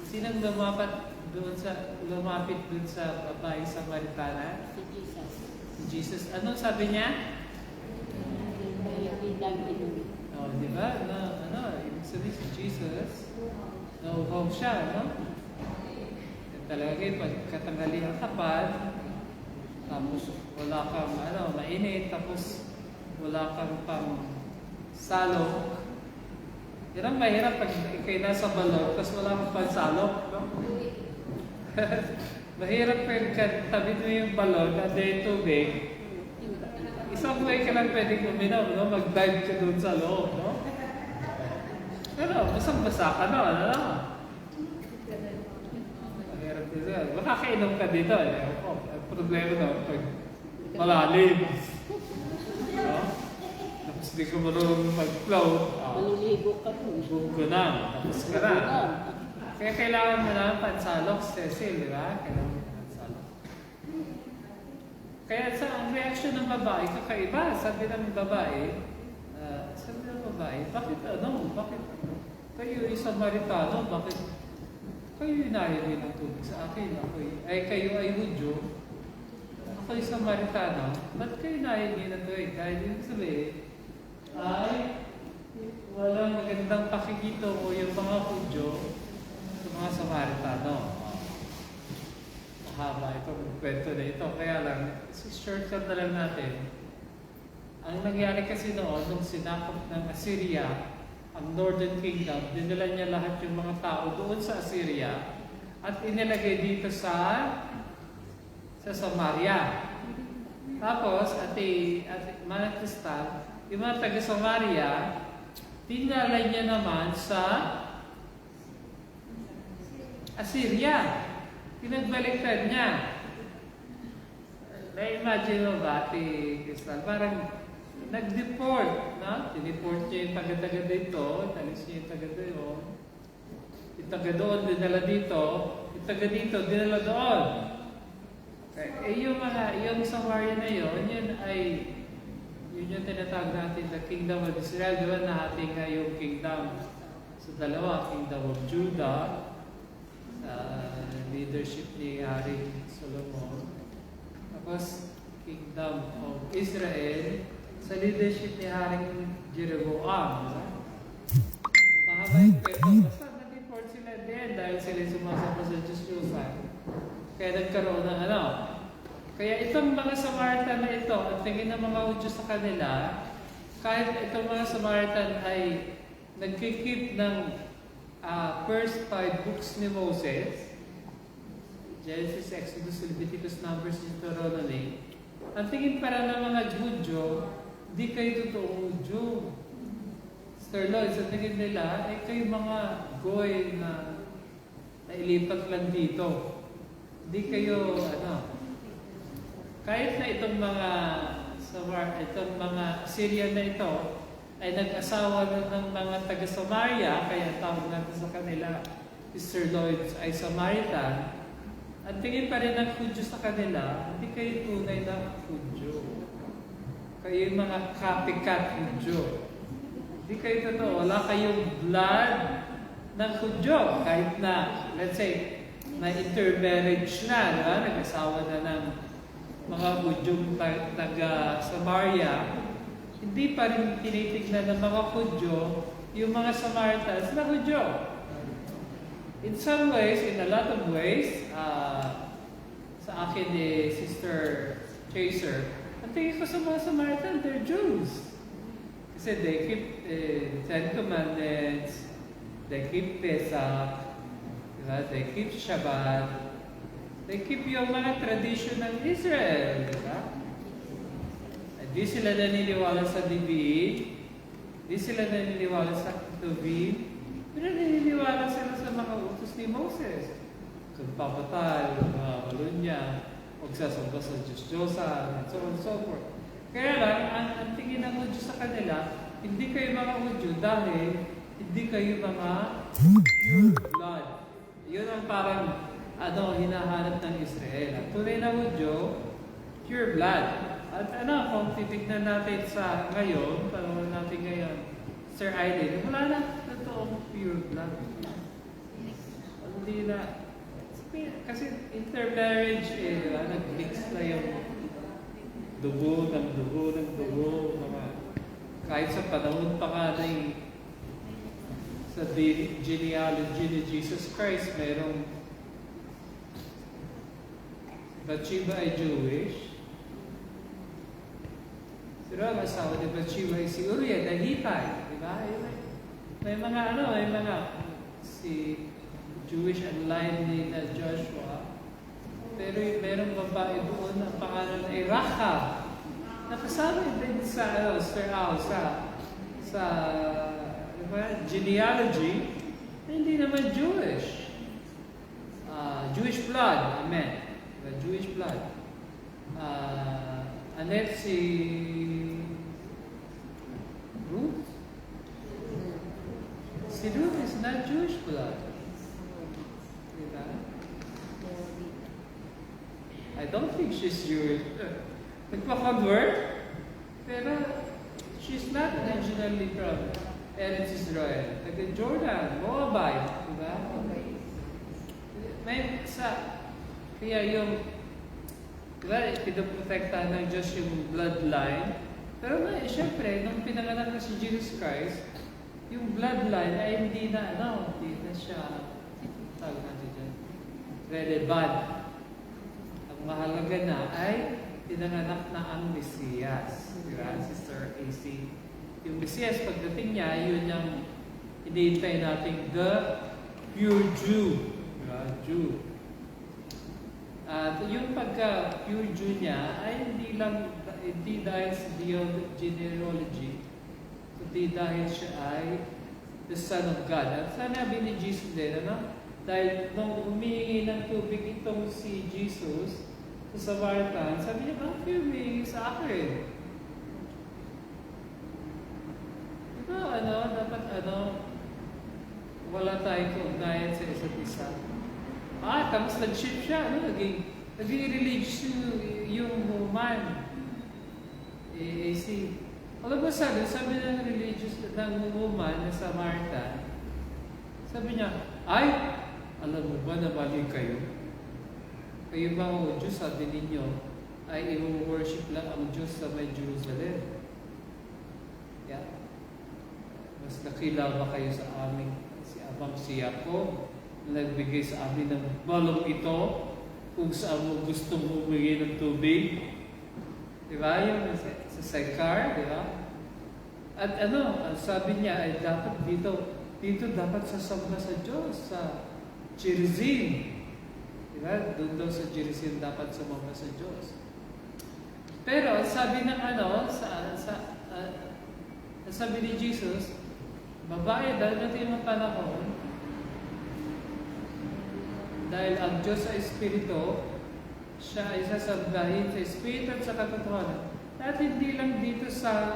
Sinong lumapit dun sa babae Samaritana? Si Jesus. Si Jesus. Anong sabi niya? Di ba? Ibig sabihin si Jesus, nauhaw siya, no? Talaga pagkatanghaliang tapat, tapos wala kang mainit, tapos wala kang pang salok. Yan ang mahirap pag ikay nasa balon, tapos wala kang pang salok, no? Mahirap pag tabi mo yung balon at yung tubig. Isang way ka lang pwedeng uminom, no? Mag-dive ka doon sa loob, no? Pero basang-basa ka na, Mahirap dito. Makakainom ka dito, Ang problema na pag malalim. No? Tapos di ka marunong mag-float. Maliligo ka po. Bugo na. Tapos ka na. Kaya kailangan mo na pansalok, Cecil, di ba? Kailangan mo na pansalok. Kaya ang reaction ng babae, kakaiba. Sabi ng babae, bakit kayo ay Samaritano, bakit kayo inahin ng tubig sa akin? Kayo ay Hudyo, ako ay Samaritano, ba't kayo inahin ng tubig? Dahil yung sabihin, ay walang magandang pakikito o yung mga Hudyo sa mga Samaritano. Mahaba itong kwento na ito. Kaya lang, shortcut na lang natin. Ang nangyari kasi noon, nung sinakop ng Assyria, ang Northern Kingdom, dinala niya lahat yung mga tao doon sa Assyria at inilagay dito sa Samaria. Tapos, at Manang Kristal, yung mga taga-Samaria, tinalay niya naman sa Assyria. Pinagbaliktad niya. Na-imagine mo ba, Ate Kristal? Parang nag-deport, no? Dineport niya yung taga-taga dito, talis niya yung taga doon. Yung taga doon, dinala dito. Yung taga dito, dinala doon. Okay. Yung Samaria na yun yung tinatawag natin the Kingdom of Israel, di ba? Nahati nga yung kingdom sa dalawa, Kingdom of Judah, sa leadership ni Haring Solomon. Tapos, Kingdom of Israel, sa leadership ni Haring Jeroboam. Mahaba yung kwento. Basta na-deport sila dahil sila sumasama sa Diyos-Diyosan. Kaya nagkaroon ng ano. Kaya itong mga Samaritan na ito, at tingin ng mga Hudyo sa kanila, kahit itong mga Samaritan ay nagkikip ng first 5 books ni Moses, Genesis, Exodus, Leviticus, Numbers, Deuteronomy, ang tingin para ng mga Hudyo, di kayo totoong Hudyo. Sir Lloyd, sa tingin nila, ay kayo mga goy na nailipat lang dito. Di kayo, kahit na itong mga Syrian na ito, ay nag-asawa ng mga taga-Samaria, kaya tawag natin sa kanila, Sir Lloyd ay Samaritan, at tingin pa rin ng Hudyo sa kanila, hindi kayo tunay na Hudyo. Kayo yung mga copycat Hudyo. Hindi kayo totoo, wala kayong blood ng Hudyo. Kahit na, let's say, na intermarriage na, diba? Nag-asawa na ng mga Hudyong taga-Samaria, hindi pa rin tinitignan ng mga Hudyo yung mga Samaritans na Hudyo. In some ways, in a lot of ways, sa akin ni Sister Chaser, ang tingin ko sa mga Samaritan, they're Jews. Kasi they keep Ten Commandments, they keep Pesach, diba? They keep Shabbat, they keep yung mga tradition ng Israel. Diba? Di sila naniniwala sa Divin, di sila naniniwala sa Ketuvim, pero naniniwala sila sa mga utos ni Moses. Kung papatay, mga malunya, huwag sasamba sa Diyos-Diyosan, and so on and so forth. Kaya lang, ang tingin ng Hudyo sa kanila, hindi kayo mga Hudyo dahil hindi kayo mga pure blood. Yun ang parang hinahanap ng Israel. Ang tunay na Hudyo, pure blood. At kung titignan natin sa ngayon, panahon natin ngayon, Sir Aileen, wala na totoong pure blood. Hindi na. Kasi intermarriage, nag-mix na yung dugo, mga, kahit sa panahon pa nga na sa genealogy ni Jesus Christ, mayroong Bathsheba ay Jewish. Pero ang asawa ni Bathsheba ay si Uriah na Hittite, di ba? May mga si Jewish and line ni Joshua. Pero mayroong babae doon ang pangalan ay Rahab. Nakasama din sa genealogy, hindi naman Jewish. Jewish blood, amen. Jewish blood. And then si Ruth. Si Ruth is not Jewish blood. Diba? I don't think she's Jewish. Nagpa-convert, pero she's not originally from Eretz Israel. Taga Jordan, Moabite, diba? Kaya yung pinoprotektahan ng Diyos yung bloodline. Pero syempre, nung pinanganak na si Jesus Christ, yung bloodline ay hindi na siya, tawag natin dyan, relevant. Ang mahalaga na ay pinanganak na ang Mesiyas. Diba? Sister AC. Yung Mesiyas, pagdating niya, yun yung hinihintay natin, the pure Jew. Diba? Jew. At yung pagka-pure Jew niya ay hindi dahil sa genealogy, kundi dahil siya ay the Son of God. At sanabi ni Jesus din, dahil nung humihingi ng tubig itong si Jesus sa Samaritan, sabi niya, bakit kayo humihingi sa akin? Diba, dapat wala tayong kaugnayan sa isa't isa. Tapos nag-shift siya, naging religious yung woman. AC. Alam mo sabi ng religious ng woman na Samaritan, sabi niya, alam mo ba na mali kayo? Kayo ba o Diyos, sabi ninyo, ay i-worship lang ang Diyos sa may Jerusalem. Mas nakilala kayo sa aming si Jacob, nagbigay sa amin ng balong ito kung saan mo gustong humigay ng tubig. Diba? Yung sa sidecar, diba? At ang sabi niya ay dapat dito dapat sasamba sa Diyos, sa Gerizim. Diba? Doon daw sa Gerizim dapat sumamba sa Diyos. Pero sabi ng sabi ni Jesus, babae, dahil natin ang panahon, dahil ang Diyos sa Espiritu, siya ay sasambahin sa Espiritu at sa katotohanan. At hindi lang dito sa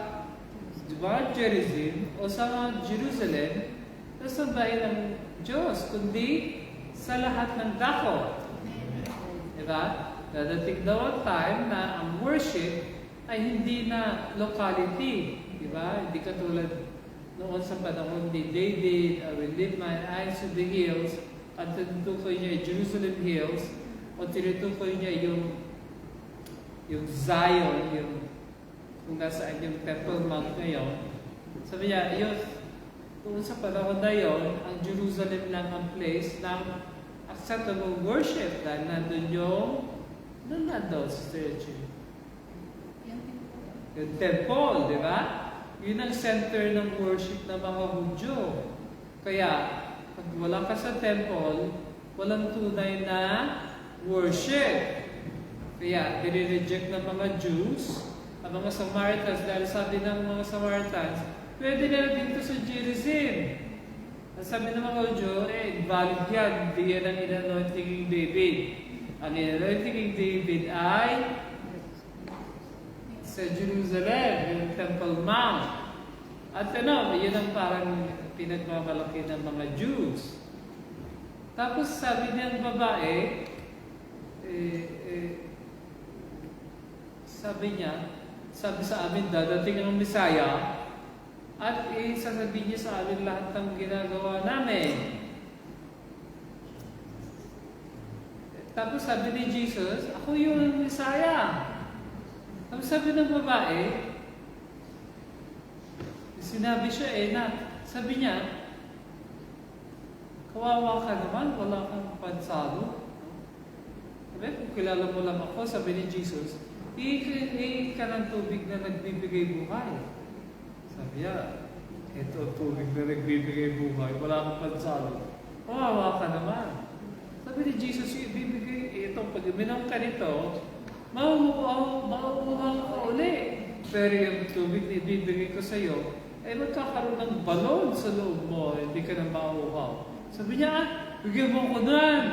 Gerizim o sa Jerusalem, sasambahin ng Diyos, kundi sa lahat ng dako. Diba? Dadating daw ang time na ang worship ay hindi na locality. Diba? Hindi katulad noon sa panahon ni David, I will lift my eyes to the hills, at tinutukoy niya yung Jerusalem hills, o tinutukoy niya yung Zion, kung nasaan yung Temple Mount ngayon. Sabi niya, kung sa panahon na yun, ang Jerusalem lang ang place ng acceptable worship dahil nandun Sister Echie. Yung temple, di ba? Yun ang center ng worship ng mga Hudyo. Kaya, pag wala ka sa temple, walang tunay na worship. Kaya, dinireject ng mga Jews, ang mga Samaritans, dahil sabi ng mga Samaritans, pwede na dito sa Gerizim. Ang sabi ng mga Hudyo, invalid yan, hindi yan ang in-anointing King David. Ang in-anointing King David ay sa Jerusalem, yung Temple Mount. At yun ang parang pinagmamalaki ng mga Jews. Tapos sabi niyang babae, sabi sa amin, dadating ang Messiah, at sasabihin niya sa amin lahat ng ginagawa namin. Tapos sabi ni Jesus, ako yung Messiah. Tapos sabi ng babae, sinabi siya sabi niya, kawawa ka naman, wala kang pansalo. Sabi, kung kilala mo lang ako, sabi ni Jesus, ihi ka ng tubig na nagbibigay buhay. Sabi niya, ito ang tubig na nagbibigay buhay, wala kang pansalo. Kawawa ka naman. Sabi ni Jesus, ibibigay itong pag uminom ka nito, mauuhaw ka uli. Pero yung tubig na ibibigay ko sa iyo, magkakaroon ng balon sa loob mo, hindi ka na mauuhaw. Sabi niya, bigyan mo ko nun,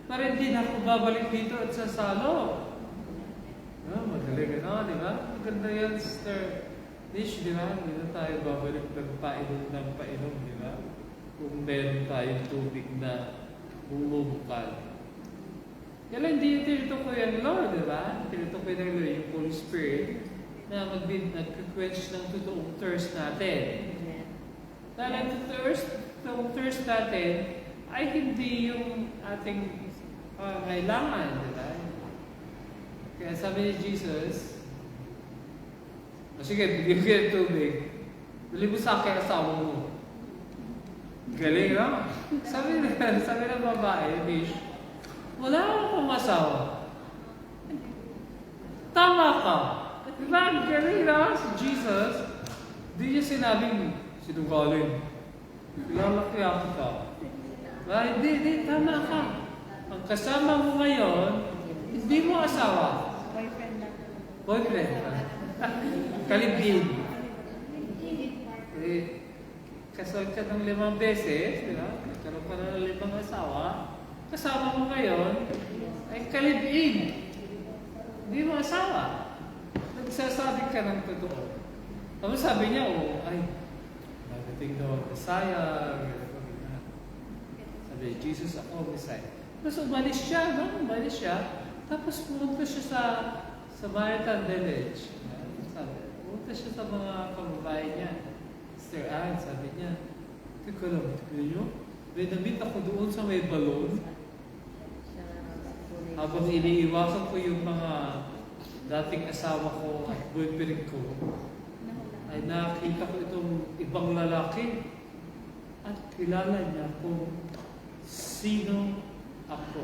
para hindi na ako babalik dito at sasalo. Magaling di ba? Maganda yan, Sister Nish, di ba? Hindi na tayo babalik ng painom, di ba? Kung meron tayong tubig na bumubukal. Kaya hindi tinutukoy ang Lord, di ba? Tinutukoy ng Lord yung Holy Spirit na nag-quench ng totoong thirst natin. Dahil ang totoong thirst natin ay hindi yung ating kailangan, di ba? Kaya sabi ni Jesus, sige, bigyan ko yung tubig. Bili mo sa akin asawa mo. Galing, no? Sabi ng babae, Bish, wala akong asawa. Tama ka. Diba? Galing, no? Si Jesus, di niya sinabing, sinungaling. Lalaki ako ka. Hindi, tama ka. Ang kasama mo ngayon, hindi mo asawa. Boyfriend. Kalibin. Kasal ka ng 5 beses, di ba? Nagkaroon ka na ng 5 asawa. Kasama mo ngayon ay kalibin. Hindi mo asawa. Nagsasabi ka ng totoo. Tapos sabi niya, dadating daw ang Messiah. Sabi, Jesus ako, Messiah. Tapos umalis siya, no? Umalis siya. Tapos pumunta siya sa Samaritan village. Pumunta siya sa mga kababae niya. Sister Anne, sabi niya, teka lang, may namit ako doon sa may balon. Habang iniiwasan ko yung mga dating asawa ko at boyfriend ko, ay nakita ko itong ibang lalaki at kilala niya kung sino ako?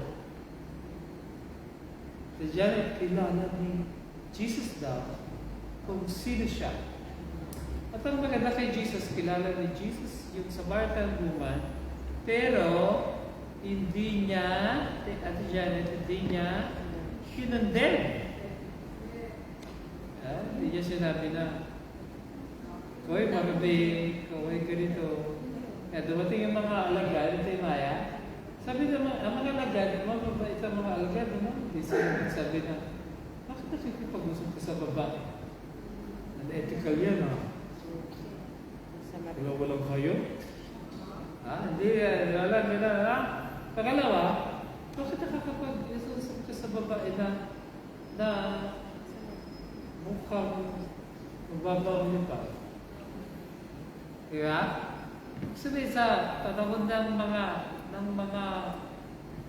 Si Janet kilala ni Jesus daw kung sino siya. At ang maganda kay Jesus, kilala ni Jesus yung Samaritan woman, pero hindi niya, Ate Janet, hindi niya kinondem. Hindi niya sinabi na, Koy, marami, koy, ganito. Kaya dumating yung mga alagad, ito yung Maya. Sabi naman, ang mga alagad, mababait ang mga alagad, ano? Hindi sila sabi na, bakit nakikipag-usap ka sa babae? Unethical yan, ha? Walang kayo? Hindi yan. Wala, ha? Pangalawa, bakit nakakapag-usap ka sa babae na mukhang mababaw niyo pa? Diba? Sabi sa panahon ng mga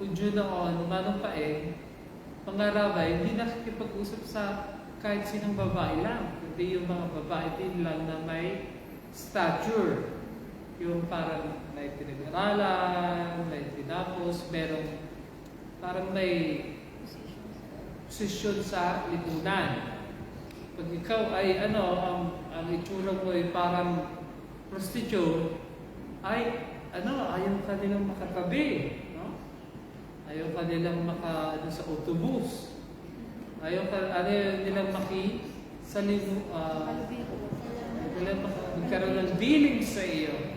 Hudyo noon, manong mga rabay, hindi nakikipag-usap sa kahit sinong babae lang. Hindi yung mga babae din lang na may stature. Yung parang may pinag-aralan, may tinapos, merong parang may posisyon sa lipunan. Pag ikaw ay ang itsura mo ay parang prostitute, ay ayaw ka nilang makatabi, no? Ayaw ka nilang sa autobus. Ayaw nilang magkaroon ng dealing sa iyo.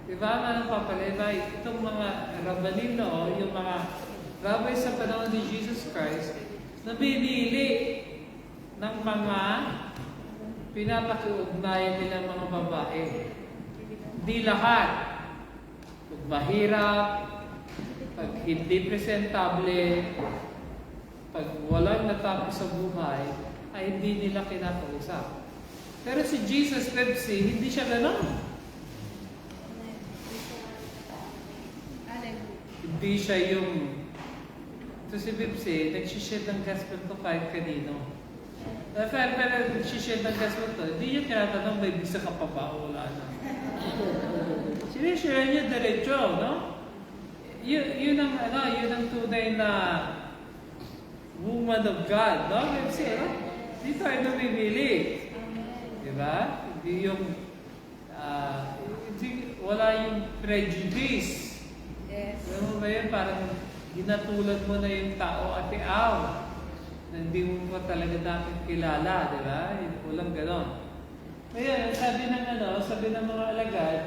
Diba, mga papalibay, itong mga rabanin yung mga rabay sa panahon ni Jesus Christ, nabibili ng mga pinapakiugnayan nilang mga babae. Hindi lahat. Pag mahirap, pag hindi presentable, pag walang natapos sa buhay, ay hindi nila kinakausap. Pero si Jesus, Pepsi, hindi siya ganon. Hindi siya yung... Ito si Pepsi, nagsishare ng gospel to kahit kanino. Pero nagsishare ng gospel to, hindi niya tinatanong may bisa ka pa ba o wala na. Sinishare niya diretso, no? Yun ang tunay na woman of God, no? Pepsi, no? Dito ay namimili. Diba? Hindi yung, wala yung prejudice. Yes. Alam mo ba yun? Parang ginatulad mo na yung tao ate-aw na hindi mo pa talaga dapat kilala, diba? Walang ganon. Kaya sabi ng mga alagad,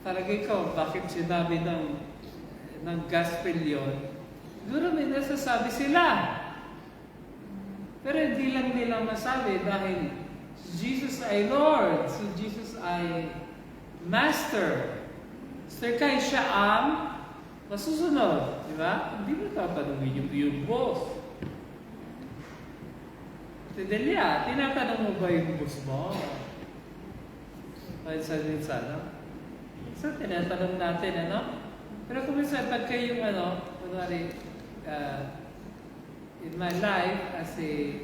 talaga ikaw, bakit sinabi ng gospel yun? Siguro may nasasabi sila. Pero hindi lang nila masabi dahil si Jesus ay Lord, si Jesus ay Master. Sir kay siya ang masusunod. Di ba? Hindi mo tatanungin yung boss. Si Delia, tinatanong mo ba yung boss mo? Minsan, no? So, tinatanong natin, Pero kung minsan, pagka yung, kunwari, in my life as a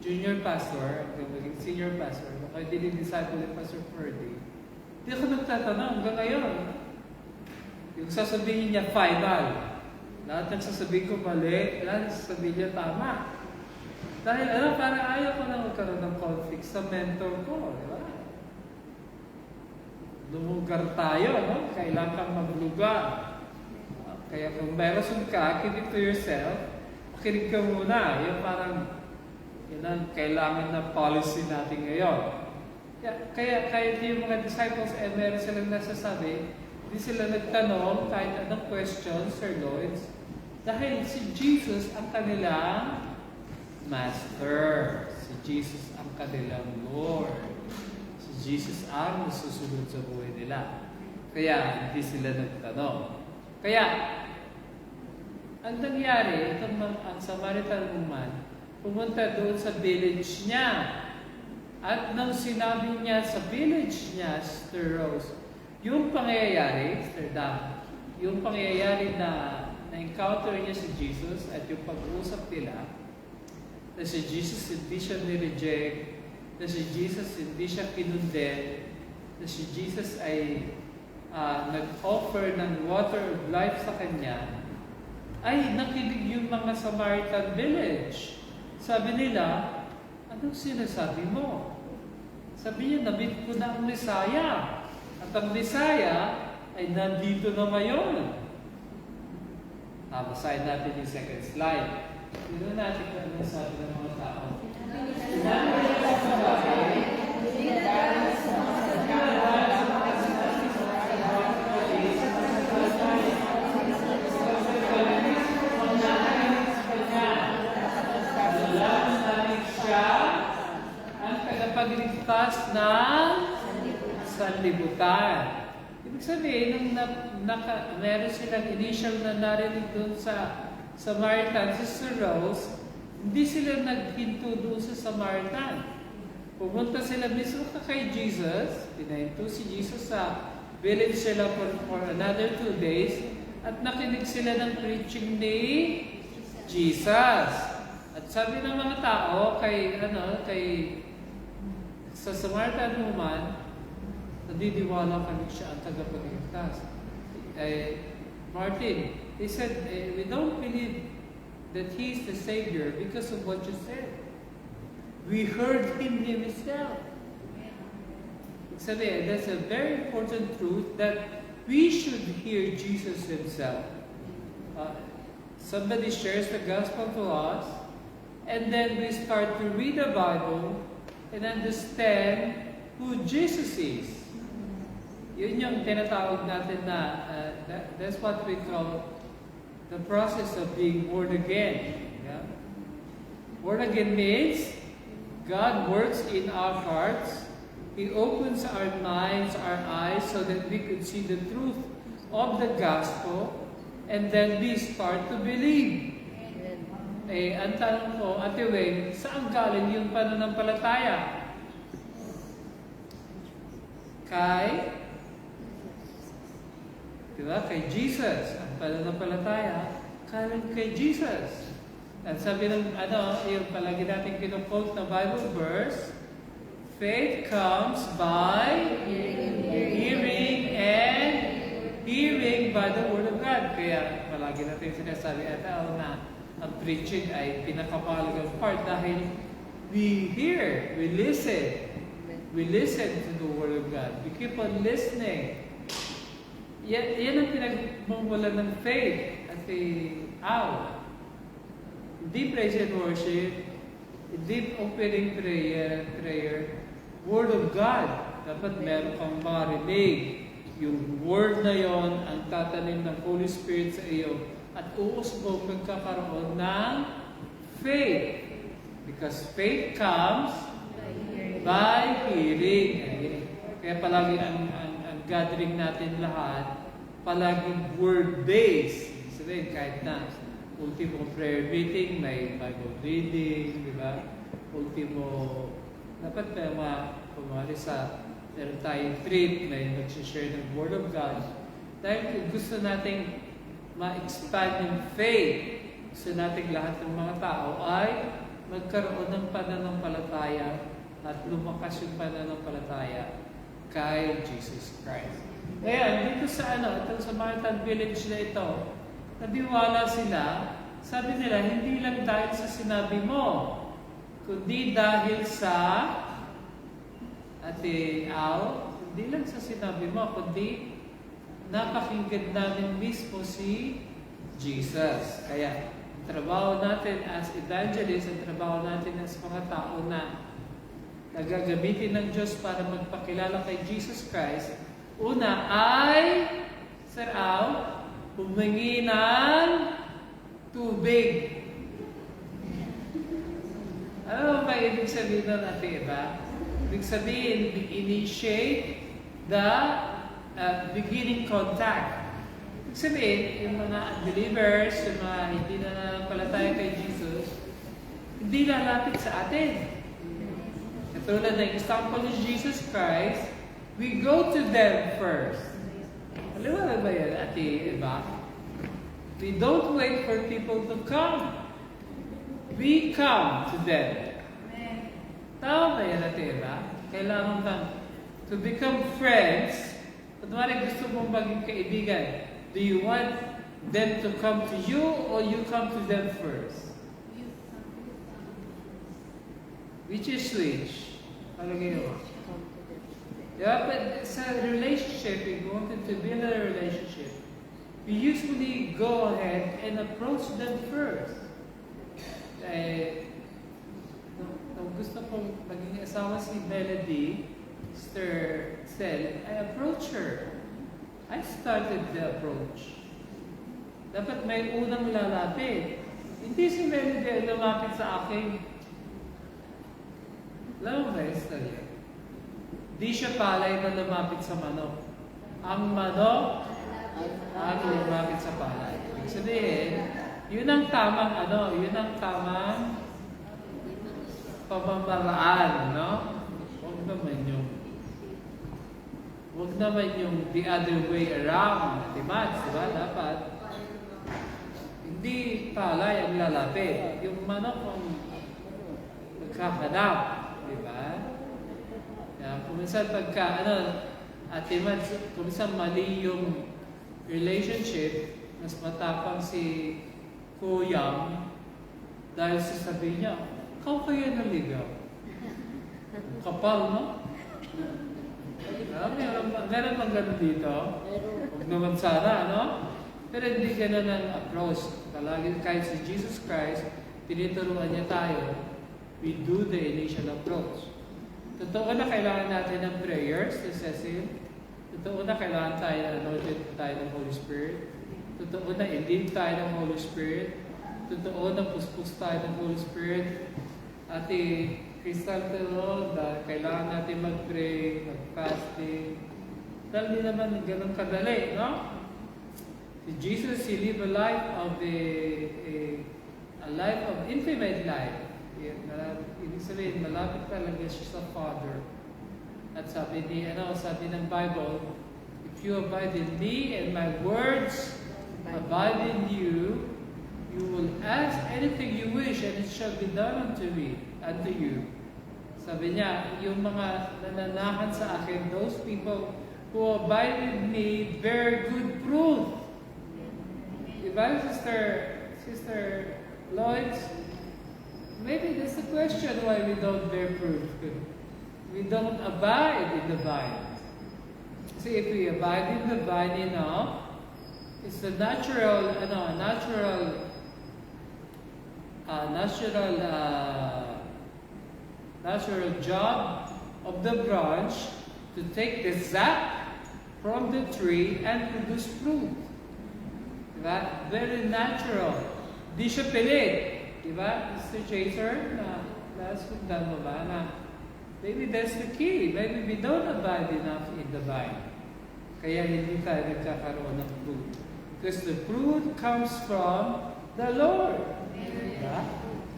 junior pastor, maging senior pastor, ako dinidisciple ni Pastor Ferdy, hindi ako nagtatanong hanggang ngayon. Yung sasabihin niya, final. Lahat ng sasabihin ko mali, lahat ng sasabihin niya tama. Dahil parang ayaw ko na magkaroon ng conflict sa mentor ko, di ba? Lumugar tayo, Kailangan kang maglugar. Kaya kung meron ka, keep it to yourself, makinig ka muna. Yung parang, yun ang kailangan na policy natin ngayon. Kaya yung mga disciples, meron silang nasasabi, hindi sila nagtanong kahit anong questions, Sir Lloyds, dahil si Jesus ang kanilang Master. Si Jesus ang kanilang Lord. Si Jesus ang nasusunod sa buhay nila. Kaya hindi sila nagtanong. Kaya, ang nangyari, ang Samaritan woman, pumunta doon sa village niya. At nang sinabi niya sa village niya, Sister Rose, yung pangyayari, Sister Dam, yung pangyayari na encounter niya si Jesus at yung pag-uusap nila, na si Jesus hindi siya nireject, na si Jesus hindi siya kinundem, na si Jesus ay nag-offer ng water of life sa kanya, ay nakinig yung mga Samaritan village. Sabi nila, anong sinasabi mo? Sabi niya, nabit ko na ang Messiah. At ang Messiah ay nandito na ngayon. Basahin natin yung second slide. Tignan natin kung ano sabi ng mga tao. Pagligtas ng sanlibutan. Ibig sabihin, nung meron silang initial na narinig doon sa Samaritan, Sister Rose, hindi sila naghinto doon sa Samaritan. Pumunta sila mismo kay Jesus, pinahinto si Jesus sa village sila for another 2 days, at nakinig sila ng preaching ni Jesus. At sabi ng mga tao sa Samaritan woman, nadidiwala kami siya ang tagapagligtas. Martin, he said, we don't believe that He's the Savior because of what you said. We heard Him Himself. Sabi, that's a very important truth that we should hear Jesus Himself. Somebody shares the gospel to us, and then we start to read the Bible and understand who Jesus is. Yun yung tinatawag natin na, that's what we call the process of being born again. Yeah? Born again means God works in our hearts. He opens our minds, our eyes, so that we could see the truth of the gospel, and then we start to believe. Ang tanong ko, Ate Weng, saan galing yung pananampalataya? Kay Jesus. Ang pananampalataya, galing kay Jesus. At sabi ng, yung palagi natin kinuquote na Bible verse, faith comes by hearing and hearing by the Word of God. Kaya palagi natin sinasabi na ang preaching ay pinakapahalagang part dahil we hear, we listen to the Word of God. We keep on listening. Yan ang pinagmumulan ng faith at Al. Hindi praise and worship, deep opening prayer, Word of God. Dapat meron kang marinig. Yung Word na yon ang tatanim ng Holy Spirit sa iyo at uusbog magkakaroon ng faith. Because faith comes by hearing. Kaya palagi ang gathering natin lahat, palaging word-based. Sabihin, kahit na ultimo prayer meeting, may Bible reading, di ba? Ultimo, dapat kumari meron tayong trip na mag-share ng Word of God. Dahil gusto nating ma-expand yung faith, gusto nating lahat ng mga tao ay magkaroon ng pananampalataya at lumakas yung pananampalataya kay Jesus Christ. Ngayon, dito sa itong Samaritan village na ito, nadiwala sila, sabi nila, hindi lang dahil sa sinabi mo, kundi dahil sa Ate Al, hindi lang sa sinabi mo, kundi napakinggan namin mismo si Jesus. Kaya, ang trabaho natin as evangelists, ang trabaho natin as mga tao na nagagamitin ng Diyos para magpakilala kay Jesus Christ, una ay, Sir Al, humingi ng tubig. Ano ba ibig sabihin ng Ate Eva? Ibig sabihin, initiate the beginning contact. Ibig sabihin, yung mga believers, yung mga hindi na nanampalataya kay Jesus, hindi lalapit sa atin. Katulad ng example ni Jesus Christ, we go to them first. Alam mo ba yan, Ate Eva? We don't wait for people to come. We come to them. Tama ba yan, Ate Eva? Kailangan kang to become friends, Kunwari gusto mong maging kaibigan, do you want them to come to you or you come to them first? Which is which? Ano ngayon? Yeah, but sa relationship, if you wanted to build a relationship, we usually go ahead and approach them first. Nung gusto kong maging asawa si Melody, Sister Sel, I approached her. I started the approach. Dapat may unang lalapit. Hindi si Melody ay lumapit sa akin. Alam mo ba yung story? Di siya palay na lumapit sa manok. Ang manok ang lumapit sa palay. Ibig sabihin, yun ang tamang yun ang tamang pamamaraan, no? Huwag naman yung the other way around. Diba? Dapat hindi palay ang lalapit. Yung manok ang magkakanap. Diba? Kung minsan pagka, Ate Mads, kung minsan mali yung relationship, mas matapang si Kuyang dahil sasabihin niya, ikaw kaya naligaw. Kapal, no? Meron bang ganun dito? Huwag naman sana, no? Pero hindi ganun ang approach. Palagi kahit si Jesus Christ, tinuturuan niya tayo, we do the initial approach. Totoo na kailangan natin ng prayers, si Cecil. Totoo na kailangan tayo ng Holy Spirit. Totoo na i-lead tayo ng Holy Spirit. Totoo na puspos tayo ng Holy Spirit. Ate Crystal, kailangan natin mag-pray, mag-fasting. Dahil di naman ganun kadali, no? Si Jesus, He lived a life of a life of intimate life. Ibig sabihin, malapit talaga siya sa Father. At sabi ng Bible, if you abide in me and my words abide in you, you will ask anything you wish and it shall be done unto you. Sabi niya, yung mga nananahan sa akin, those people who abide in me bear good fruit. Diba, Sister Lloyd? Maybe that's the question why we don't bear fruit. We don't abide in the vine. See, if we abide in the vine, it's the natural job of the branch to take the sap from the tree and produce fruit. Diba? Very natural. Di siya pilit. Diba? Mr. Chaser, nasundan mo ba na maybe that's the key. Maybe we don't abide enough in the vine. Kaya hindi tayo nagkakaroon ng fruit. Because the fruit comes from the Lord. Diba?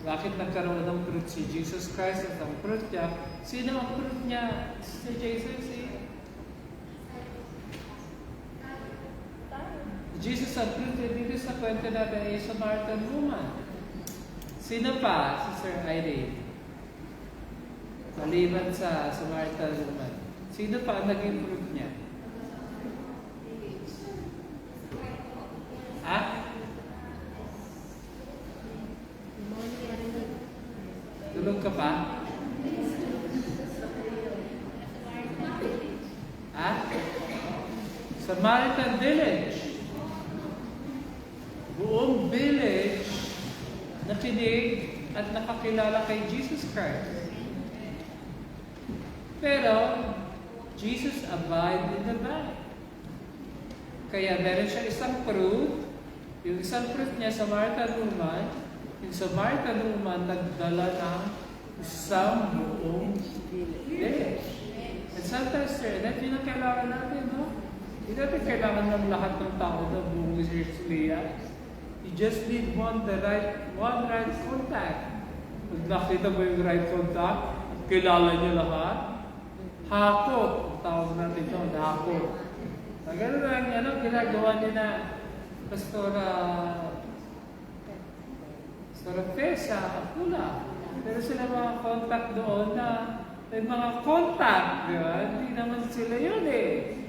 Bakit nagkaroon ng fruit si Jesus Christ at ang fruit niya? Sino ang fruit niya, Mr. Chaser? Jesus ang fruit dito sa kwento natin ay Samaritan woman. Sino pa, Sister Irene? Maliban sa Samaritan woman. Sino pa ang naging fruit niya? Ha? Tulog ka pa? Ha? Samaritan village. Buong village nakinig at nakakilala kay Jesus Christ. Pero, Jesus abide in the vine. Kaya meron siya isang fruit. Yung isang fruit niya, Samaritan woman. Yung Samaritan woman nagdala ng isang buong village. And sometimes, yun ang kailangan natin, no? Hindi natin kailangan ng lahat ng tao na buong Israel. You just need one right contact. Pag nakita mo yung right contact, kilala niyo lahat. Hakot, ang tawag natin ito, hakot. Ganun lang, ginagawa niya na Pastora Fesa, Apula. Pero sila mga contact doon na may mga contact, di ba? Hindi naman sila yun eh.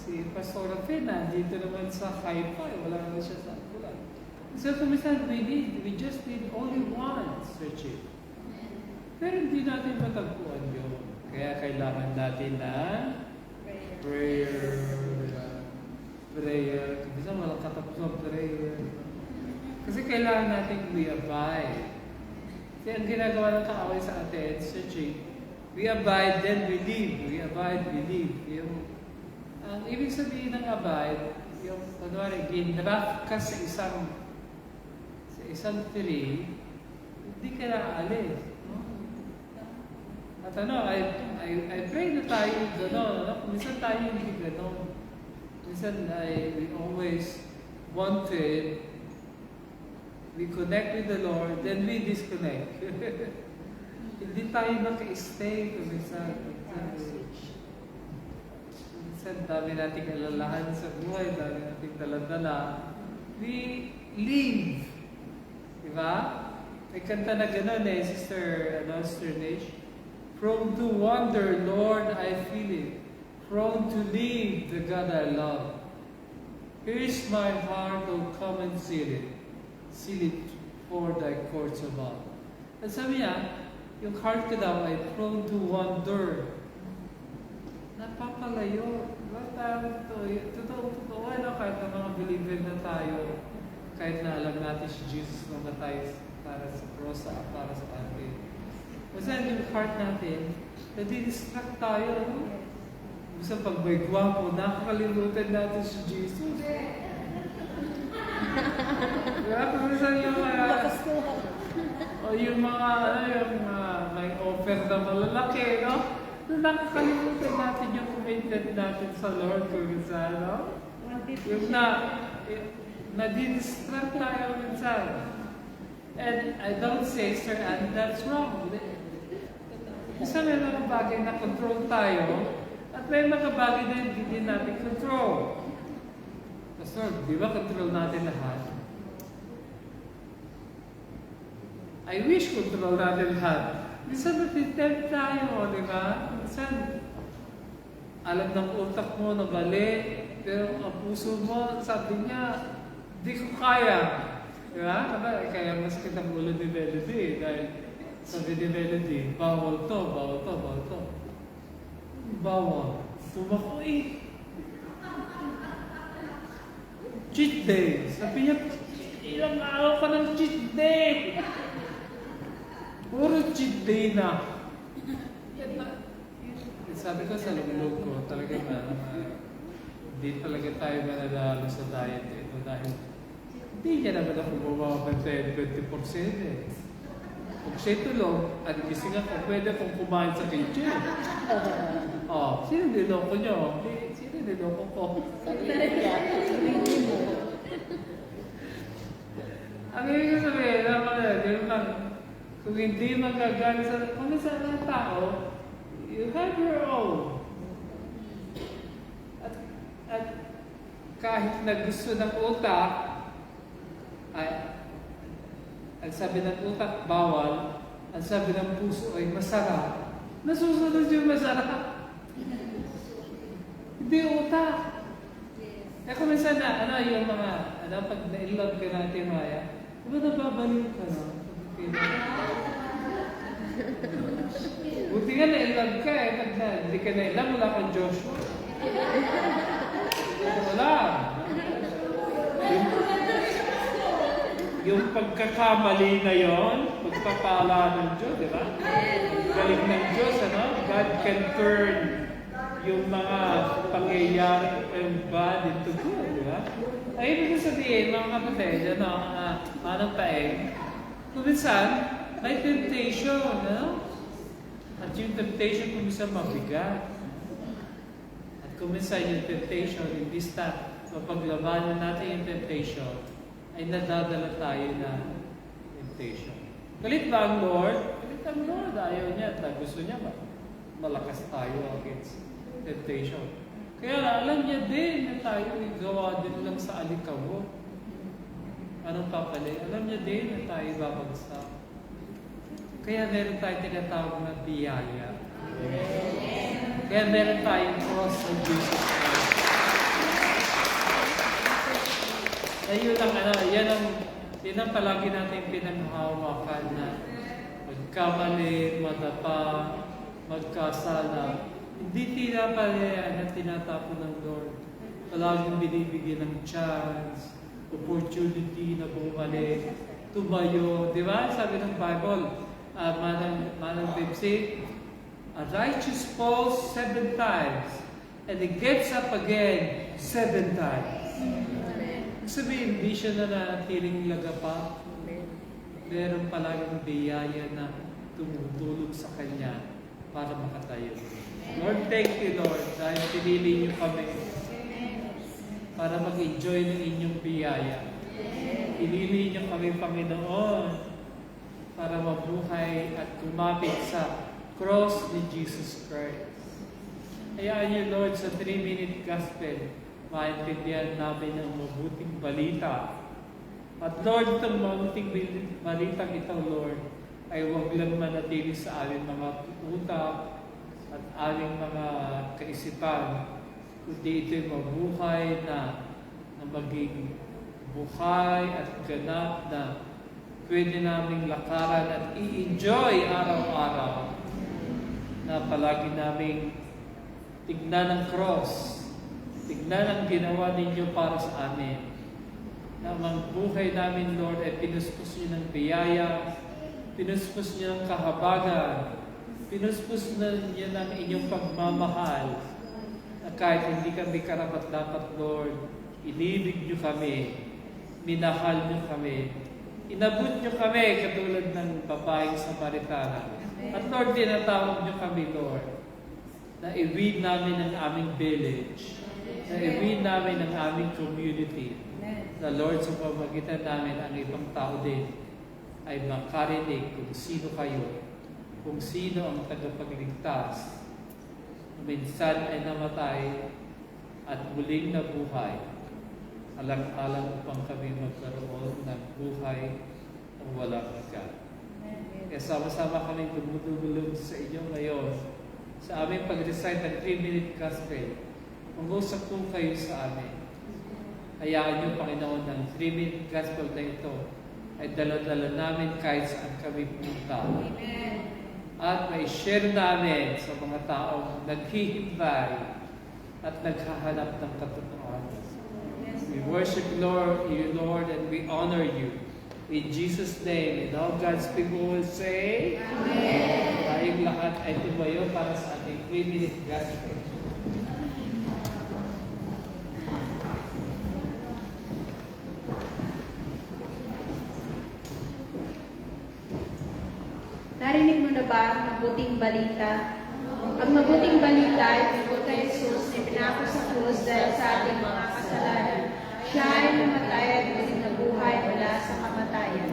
Si Pastor Rafael, nandito naman sa Haifa, wala naman siya sa Kulan. So, kumisan, we just need only one searching. Pero hindi natin matagpuan yun. Kaya kailangan natin ng prayer. Bisa walang katapos ng prayer. Kasi kailangan natin we abide. Kasi ang ginagawa ng kaaway sa atin, searching, we abide, then we live. We abide, we live. Ang ibig sabihin ng abide, yung kunwari, ginraft ka sa isang tree, hindi ka naaalis. At I pray na tayo gano'n. Minsan tayo hindi gano'n. Minsan we always wanted, we connect with the Lord, then we disconnect. Hindi tayo naka-stay minsan. Minsan dami nating alalahan sa buhay, dami nating daladala. We leave. Diba? May kanta na gano'n Sister Nage. Prone to wander, Lord, I feel it. Prone to leave the God I love. Here's my heart, oh come and seal it for thy courts above. At sabi niya, yung heart ko daw ay prone to wander. Napapalayo. Totoo, kahit na mga believer na tayo, kahit na alam natin si Jesus namatay para sa cross, para sa atin. Kasi yung heart natin, nadi-distract tayo. Gusto pag may gwapo, nakakalimutan natin si Jesus. Kaya kung saan yung may offer na malalaki, no? Nakakalimutan natin yung commitment natin sa Lord kung minsan, no? Yung nadi-distract tayo minsan. And I don't say, Sir Anne, that's wrong. Isa may mga bagay na control tayo, at may mga bagay na hindi natin control. Pastor, di ba control natin lahat? I wish control natin lahat. Minsan natitempt tayo, di ba? Minsan, alam ng utak mo na mali, pero ang puso mo, sabi niya, di ko kaya. Di ba? Kaya mas kitang ulo ni Melody, dahil sabi ni Melody, bawal to. Bawal. Tumako cheat day. Sabi niya, ilang araw ka ng cheat day. Puro cheat day na. Sabi ko sa loob ko, talaga hindi talaga tayo mananalo sa diet ito dahil hindi niya naman ako bumabantay 20% Kung siya'y tulog, at gising ako, pwede akong kumain sa kitchen. Sino niloko nyo? Sino niloko ko? Ang ibig sabihin, kung hindi magagaling kung saan ang tao, you have your own. At kahit na gusto ng utak, ang sabi ng utak, bawal. Ang sabi ng puso ay masarap. Nasusunod yung masarap. Hindi utak. Kaya kung minsan yung mga, pag na-inlove ka natin, Maya, diba nababalik ka na? Buti nga na-inlove ka pag hindi ka na-inlove, wala kang Joshua. Wala. Yung pagkakamali na yon, pagpapala ng Diyos, di ba? Galing ng Diyos, God can turn yung mga pangyayari and bad into good, di ba? Ay, ibig sabihin, mga kapatid, manang paeng, kung minsan, may temptation, At yung temptation, kung minsan mabigat. At kung minsan yung temptation, imbis na mapaglabanan natin yung temptation, ay nadadala tayo na temptation. Galit ba ang Lord? Galit ang Lord. Ayaw niya at gusto niya malakas tayo against temptation. Kaya alam niya din na tayo gawa din lang sa alikabok. Anong papali? Alam niya din na tayo babagsak. Kaya meron tayong tinatawag na biyaya. Kaya meron tayong cross of Jesus Christ. yun ang yan ang palagi natin pinanghahawakan na magkamali, madapa, magkasala. Hindi tinapalaya na tinatapon ng Lord. Palaging binibigyan ng chance, opportunity na bumalik, tumayo. Di ba? Sabi ng Bible, Manang Bibsi, a righteous falls 7 times and he gets up again 7 times. Sabihin, hindi siya nanatiling lagapa. Meron palaging biyaya na tumutulong sa Kanya para makatayo. Lord, thank you, Lord, dahil pinili niyo kami para mag-enjoy ng inyong biyaya. Pinili niyo kami, Panginoon, para mabuhay at kumapit sa cross ni Jesus Christ. Hayaan niyo, Lord, sa 3-minute gospel, maintindihan namin ang mabuting balita. At Lord, itong mabuting balitang ito, Lord, ay huwag lang manatili sa aming mga utak at aming mga kaisipan, kundi ito'y mabuhay na maging buhay at ganap na pwede naming lakaran at i-enjoy araw-araw na palagi naming tignan ang cross, tignan ang ginawa ninyo para sa amin. Na ang buhay namin, Lord, ay pinuspos niyo ng biyaya, pinuspos niyo ng kahabagan, pinuspos niyo ng inyong pagmamahal, na kahit hindi kami karapat-dapat, Lord, inibig niyo kami, minahal niyo kami, inabot niyo kami katulad ng babaeng Samaritana. At Lord, tinatawag niyo kami, Lord, na i-lead namin ang aming village, na i-lead namin ang aming community. Na Lord, sa pamagitan namin, ang ibang tao din ay makarinig kung sino kayo, kung sino ang tagapagligtas. Minsan ay namatay at muling nabuhay, alang-alang upang kami magkaroon ng buhay ng walang hanggan. Kaya sama-sama kami dumudulog sa inyo ngayon sa aming pag-recite ng 3-minute gospel. Mag-usap po kayo sa amin. Hayaan niyo, Panginoon, ng 3-minute gospel na ito ay dala-dala namin kahit saan kami pumunta. At may share namin sa mga taong naghihintay at naghahanap ng katotohanan. We worship you, Lord, and we honor you. In Jesus' name, and all God's people will say, Amen. Tayong lahat ay tumayo para sa ating 3-minute gospel. Narinig mo na ba ang mabuting balita? Ang mabuting balita ay tungkol kay Jesus na pinako sa krus dahil sa ating mga kasalanan. Siya ay namatay at muling nabuhay mula sa kamatayan.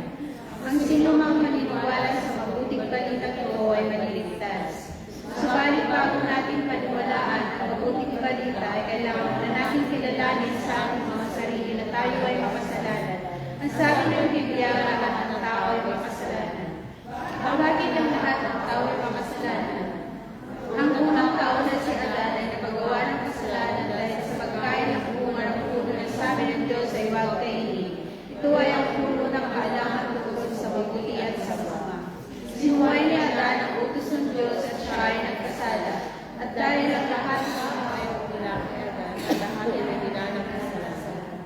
Ang sinumang maniniwala sa mabuting balita ito ay maliligtas. Subalit bago natin paniwalaan ang mabuting balita ay kailangan na natin kilalanin sa ating mga sarili na tayo ay makasalanan. Ang sabi ng Biblia, lahat ng tao ay makasalanan. Bakit ang lahat ng tao ay makasalanan? Ang unang tao na si Adan ay napagawa ng kasalanan dahil sa pagkain ng bunga ng puno ng sabi ng Diyos ay huwag kainin. Ito ay ang puno ng kaalaman tungkol sa mabuti at sa masama. Sinuway ni Adan ang utos ng Diyos at siya ay nagkasala. At dahil ang lahat ng mga ay mula kay Adan, at lahat ay nagila ng kasalanan.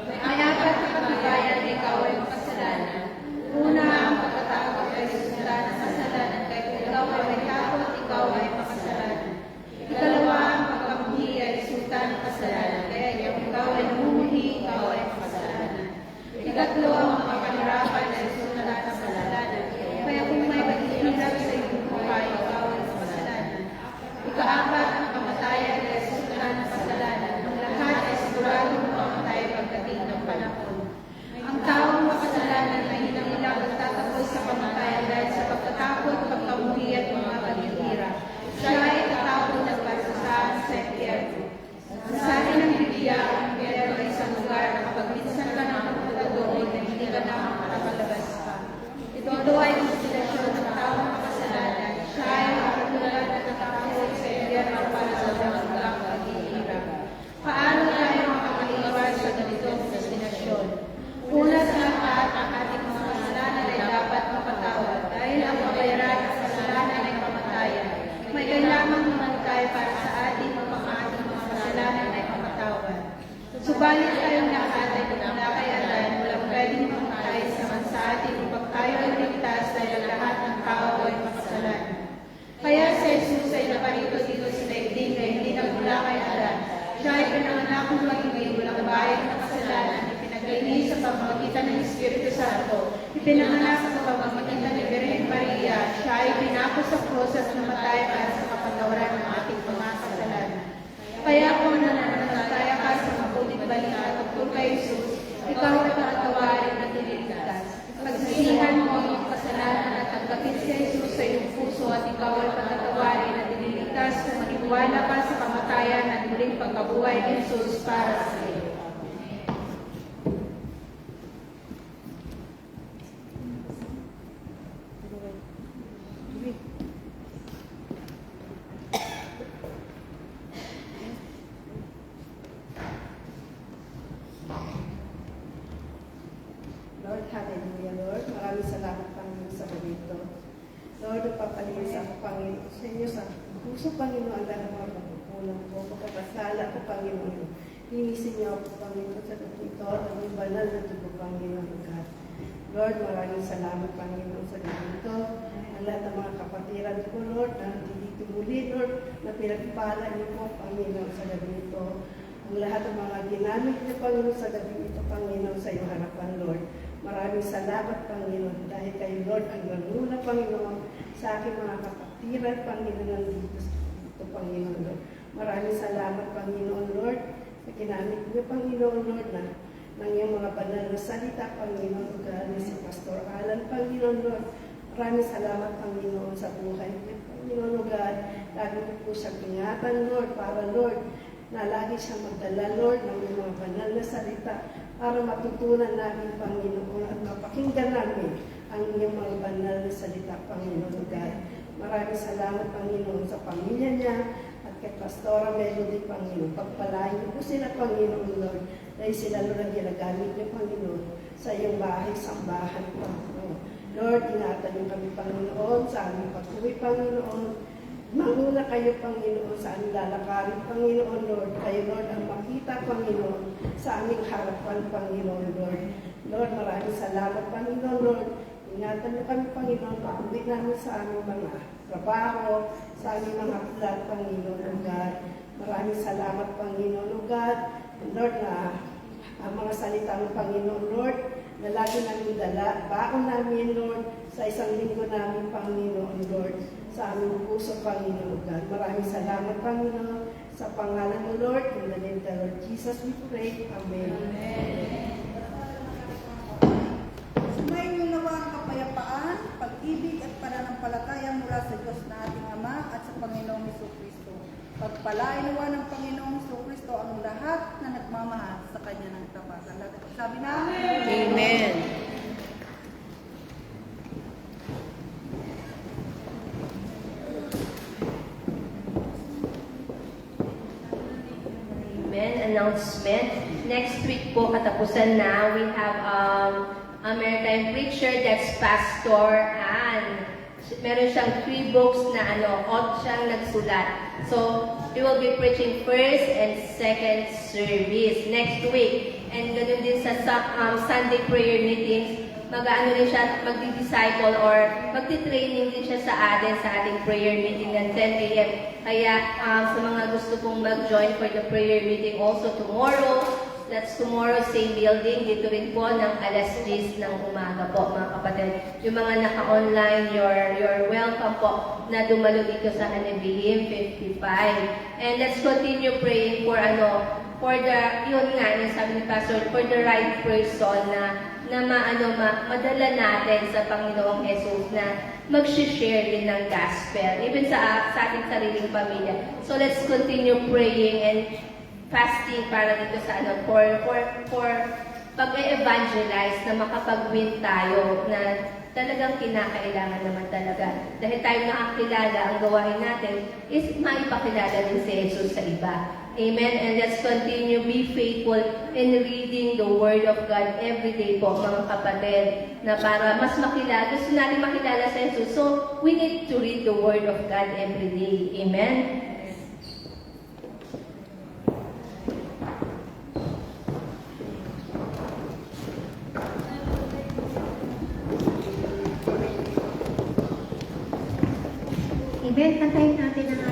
May apat na katibayan na ikaw ay makasalanan. Una, ang pagkatakot ay resulta ng kasalanan, kaya kung ikaw ay may takot, ikaw ay makasalanan. Ikalawa, ang pagkamuhi ay resulta ng kasalanan, kaya kung ikaw ay namumuhi, ikaw ay makasalanan. Ikatlo, ang pagkahirapan ay resulta ng kasalanan, kaya kung may paghihirap sa iyong buhay, ikaw ay makasalanan. Ikaapat, ang kamatayan ay resulta ng kasalanan. Ang lahat ay siguradong mamatay pagdating ng panahon. Ang taong makasalanan ay hinang-hilang nagtatapos sa kamatayan dahil sa pagkatakot, pagkamuhi at mga paghihirap. Siya ay tatapon ng parusahan sa impyerno. Ang sabi ng Biblia, ang impyerno ay isang lugar na kapag minsan ka na magpunta doon, ay pamamagitan ng Espiritu Santo, ipinanganak sa pamamagitan ni Birhen Maria, siya ay pinako sa krus at namatay para sa kapatawaran ng ating mga kasalanan. Kaya kung nananampalataya ka sa mabuting balita tungkol kay Jesus, ikaw ay patatawarin at ililigtas. Pagsisihan mo ang iyong kasalanan at tanggapin si Jesus sa iyong puso at ikaw ay patatawarin at ililigtas kung maniwala ka sa kamatayan at muling pagkabuhay ni Jesus para sa iyo. Lord, hallelujah, Lord. Maraming salamat, Panginoon, sa ganito. Lord, napapalinis ako, Panginoon, sa inyo sa puso, Panginoon, ang lahat ng mga pagkukulang ko, pagkakasala ko, Panginoon. Linisin niyo ako, Panginoon, sa ganito, at yung banal na dugo, Panginoon, God. Lord, maraming salamat, Panginoon, sa ganito. Ang lahat ng mga kapatiran ko, Lord, na dito muli, Lord, na pinagpala niyo po, Panginoon, sa ganito. Ang lahat ng mga ginamit niyo, Panginoon, sa ganito, Panginoon, sa iyong harapan, Lord. Maraming salamat, Panginoon, dahil kayo, Lord, ang nanguna, Panginoon, sa aking mga kapatiran, Panginoon, dito, Panginoon, Lord. Maraming salamat, Panginoon, Lord, sa ginamit niyo, Panginoon, Lord, na ng iyong mga banal na salita, Panginoon, galing si Pastor Alan, Panginoon, Lord. Maraming salamat, Panginoon, sa buhay niyo, Panginoon, God. Lagi niyo po siyang ingatan, Lord, para, Lord, na lagi siyang magdala, Lord, ng iyong mga banal na salita para matutunan namin, Panginoon, at mapakinggan namin ang iyong mga banal na salita, Panginoon, God. Maraming salamat, Panginoon, sa pamilya niya at kay Pastora Melody, Panginoon. Pagpalain niyo po sila, Panginoon, Lord, dahil sila, Lord, ang ginagamit niyo, Panginoon, sa iyong bahay, sambahan, Panginoon. Lord, ingatan niyo kami, Panginoon, sa aming pag-uwi, Panginoon. Manguna kayo, Panginoon, sa aming lalakarin, Panginoon, Lord. Kayo, Lord, ang makita, Panginoon, sa aming harapan, Panginoon, Lord. Lord, maraming salamat, Panginoon, Lord. Ingatan niyo kami, Panginoon, pag-uwi namin sa aming mga trabaho, sa aming mga plan, Panginoon, God. Maraming salamat, Panginoon, God. Lord, na ang mga salita ng Panginoon, Lord, na lagi namin dala, baon namin, Lord, sa isang linggo namin, Panginoon, Lord, sa aming puso, Panginoon, God. Maraming salamat, Panginoon, sa pangalan mo, Lord, in the name of the Lord Jesus, we pray. Amen. Sumayin niyo nawa ang kapayapaan, pag-ibig at pananampalataya mula sa Diyos na ating Ama at sa Panginoong Jesucristo. Pagpalain nawa ng Panginoong Jesucristo ang lahat na nagmamahal sa Kanya ng tapat. Sabi na, Amen. Amen. Announcement. Next week po, katapusan na, we have a maritime preacher, that's Pastor Ann. Meron siyang 3 books na siyang nagsulat. So, he will be preaching first and second service next week. And ganun din sa Sunday prayer meetings, rin siya, magdi-disciple or magti-training din siya sa ating prayer meeting ng 10 a.m. Kaya sa mga gusto pong mag-join for the prayer meeting also tomorrow, that's tomorrow, same building, dito rin po ng alas 10 ng umaga po, mga kapatid. Yung mga naka-online, you're welcome po na dumalo dito sa Hanebihim 55. And let's continue praying for yun nga, yung sabi ni Pastor, for the right person na madala natin sa Panginoong Jesus na mag-share din ng gospel, even sa ating sariling pamilya. So let's continue praying and fasting para dito sa for pag-evangelize na makapag-win tayo na talagang kinakailangan naman talaga. Dahil tayo nakakilala, ang gawain natin is maipakilala din si Jesus sa iba. Amen. And let's continue, be faithful in reading the Word of God every day po, mga kapatid, na para mas makilala, gusto natin makilala sa Jesus. So, we need to read the Word of God every day. Amen. Amen. Kantayin natin ang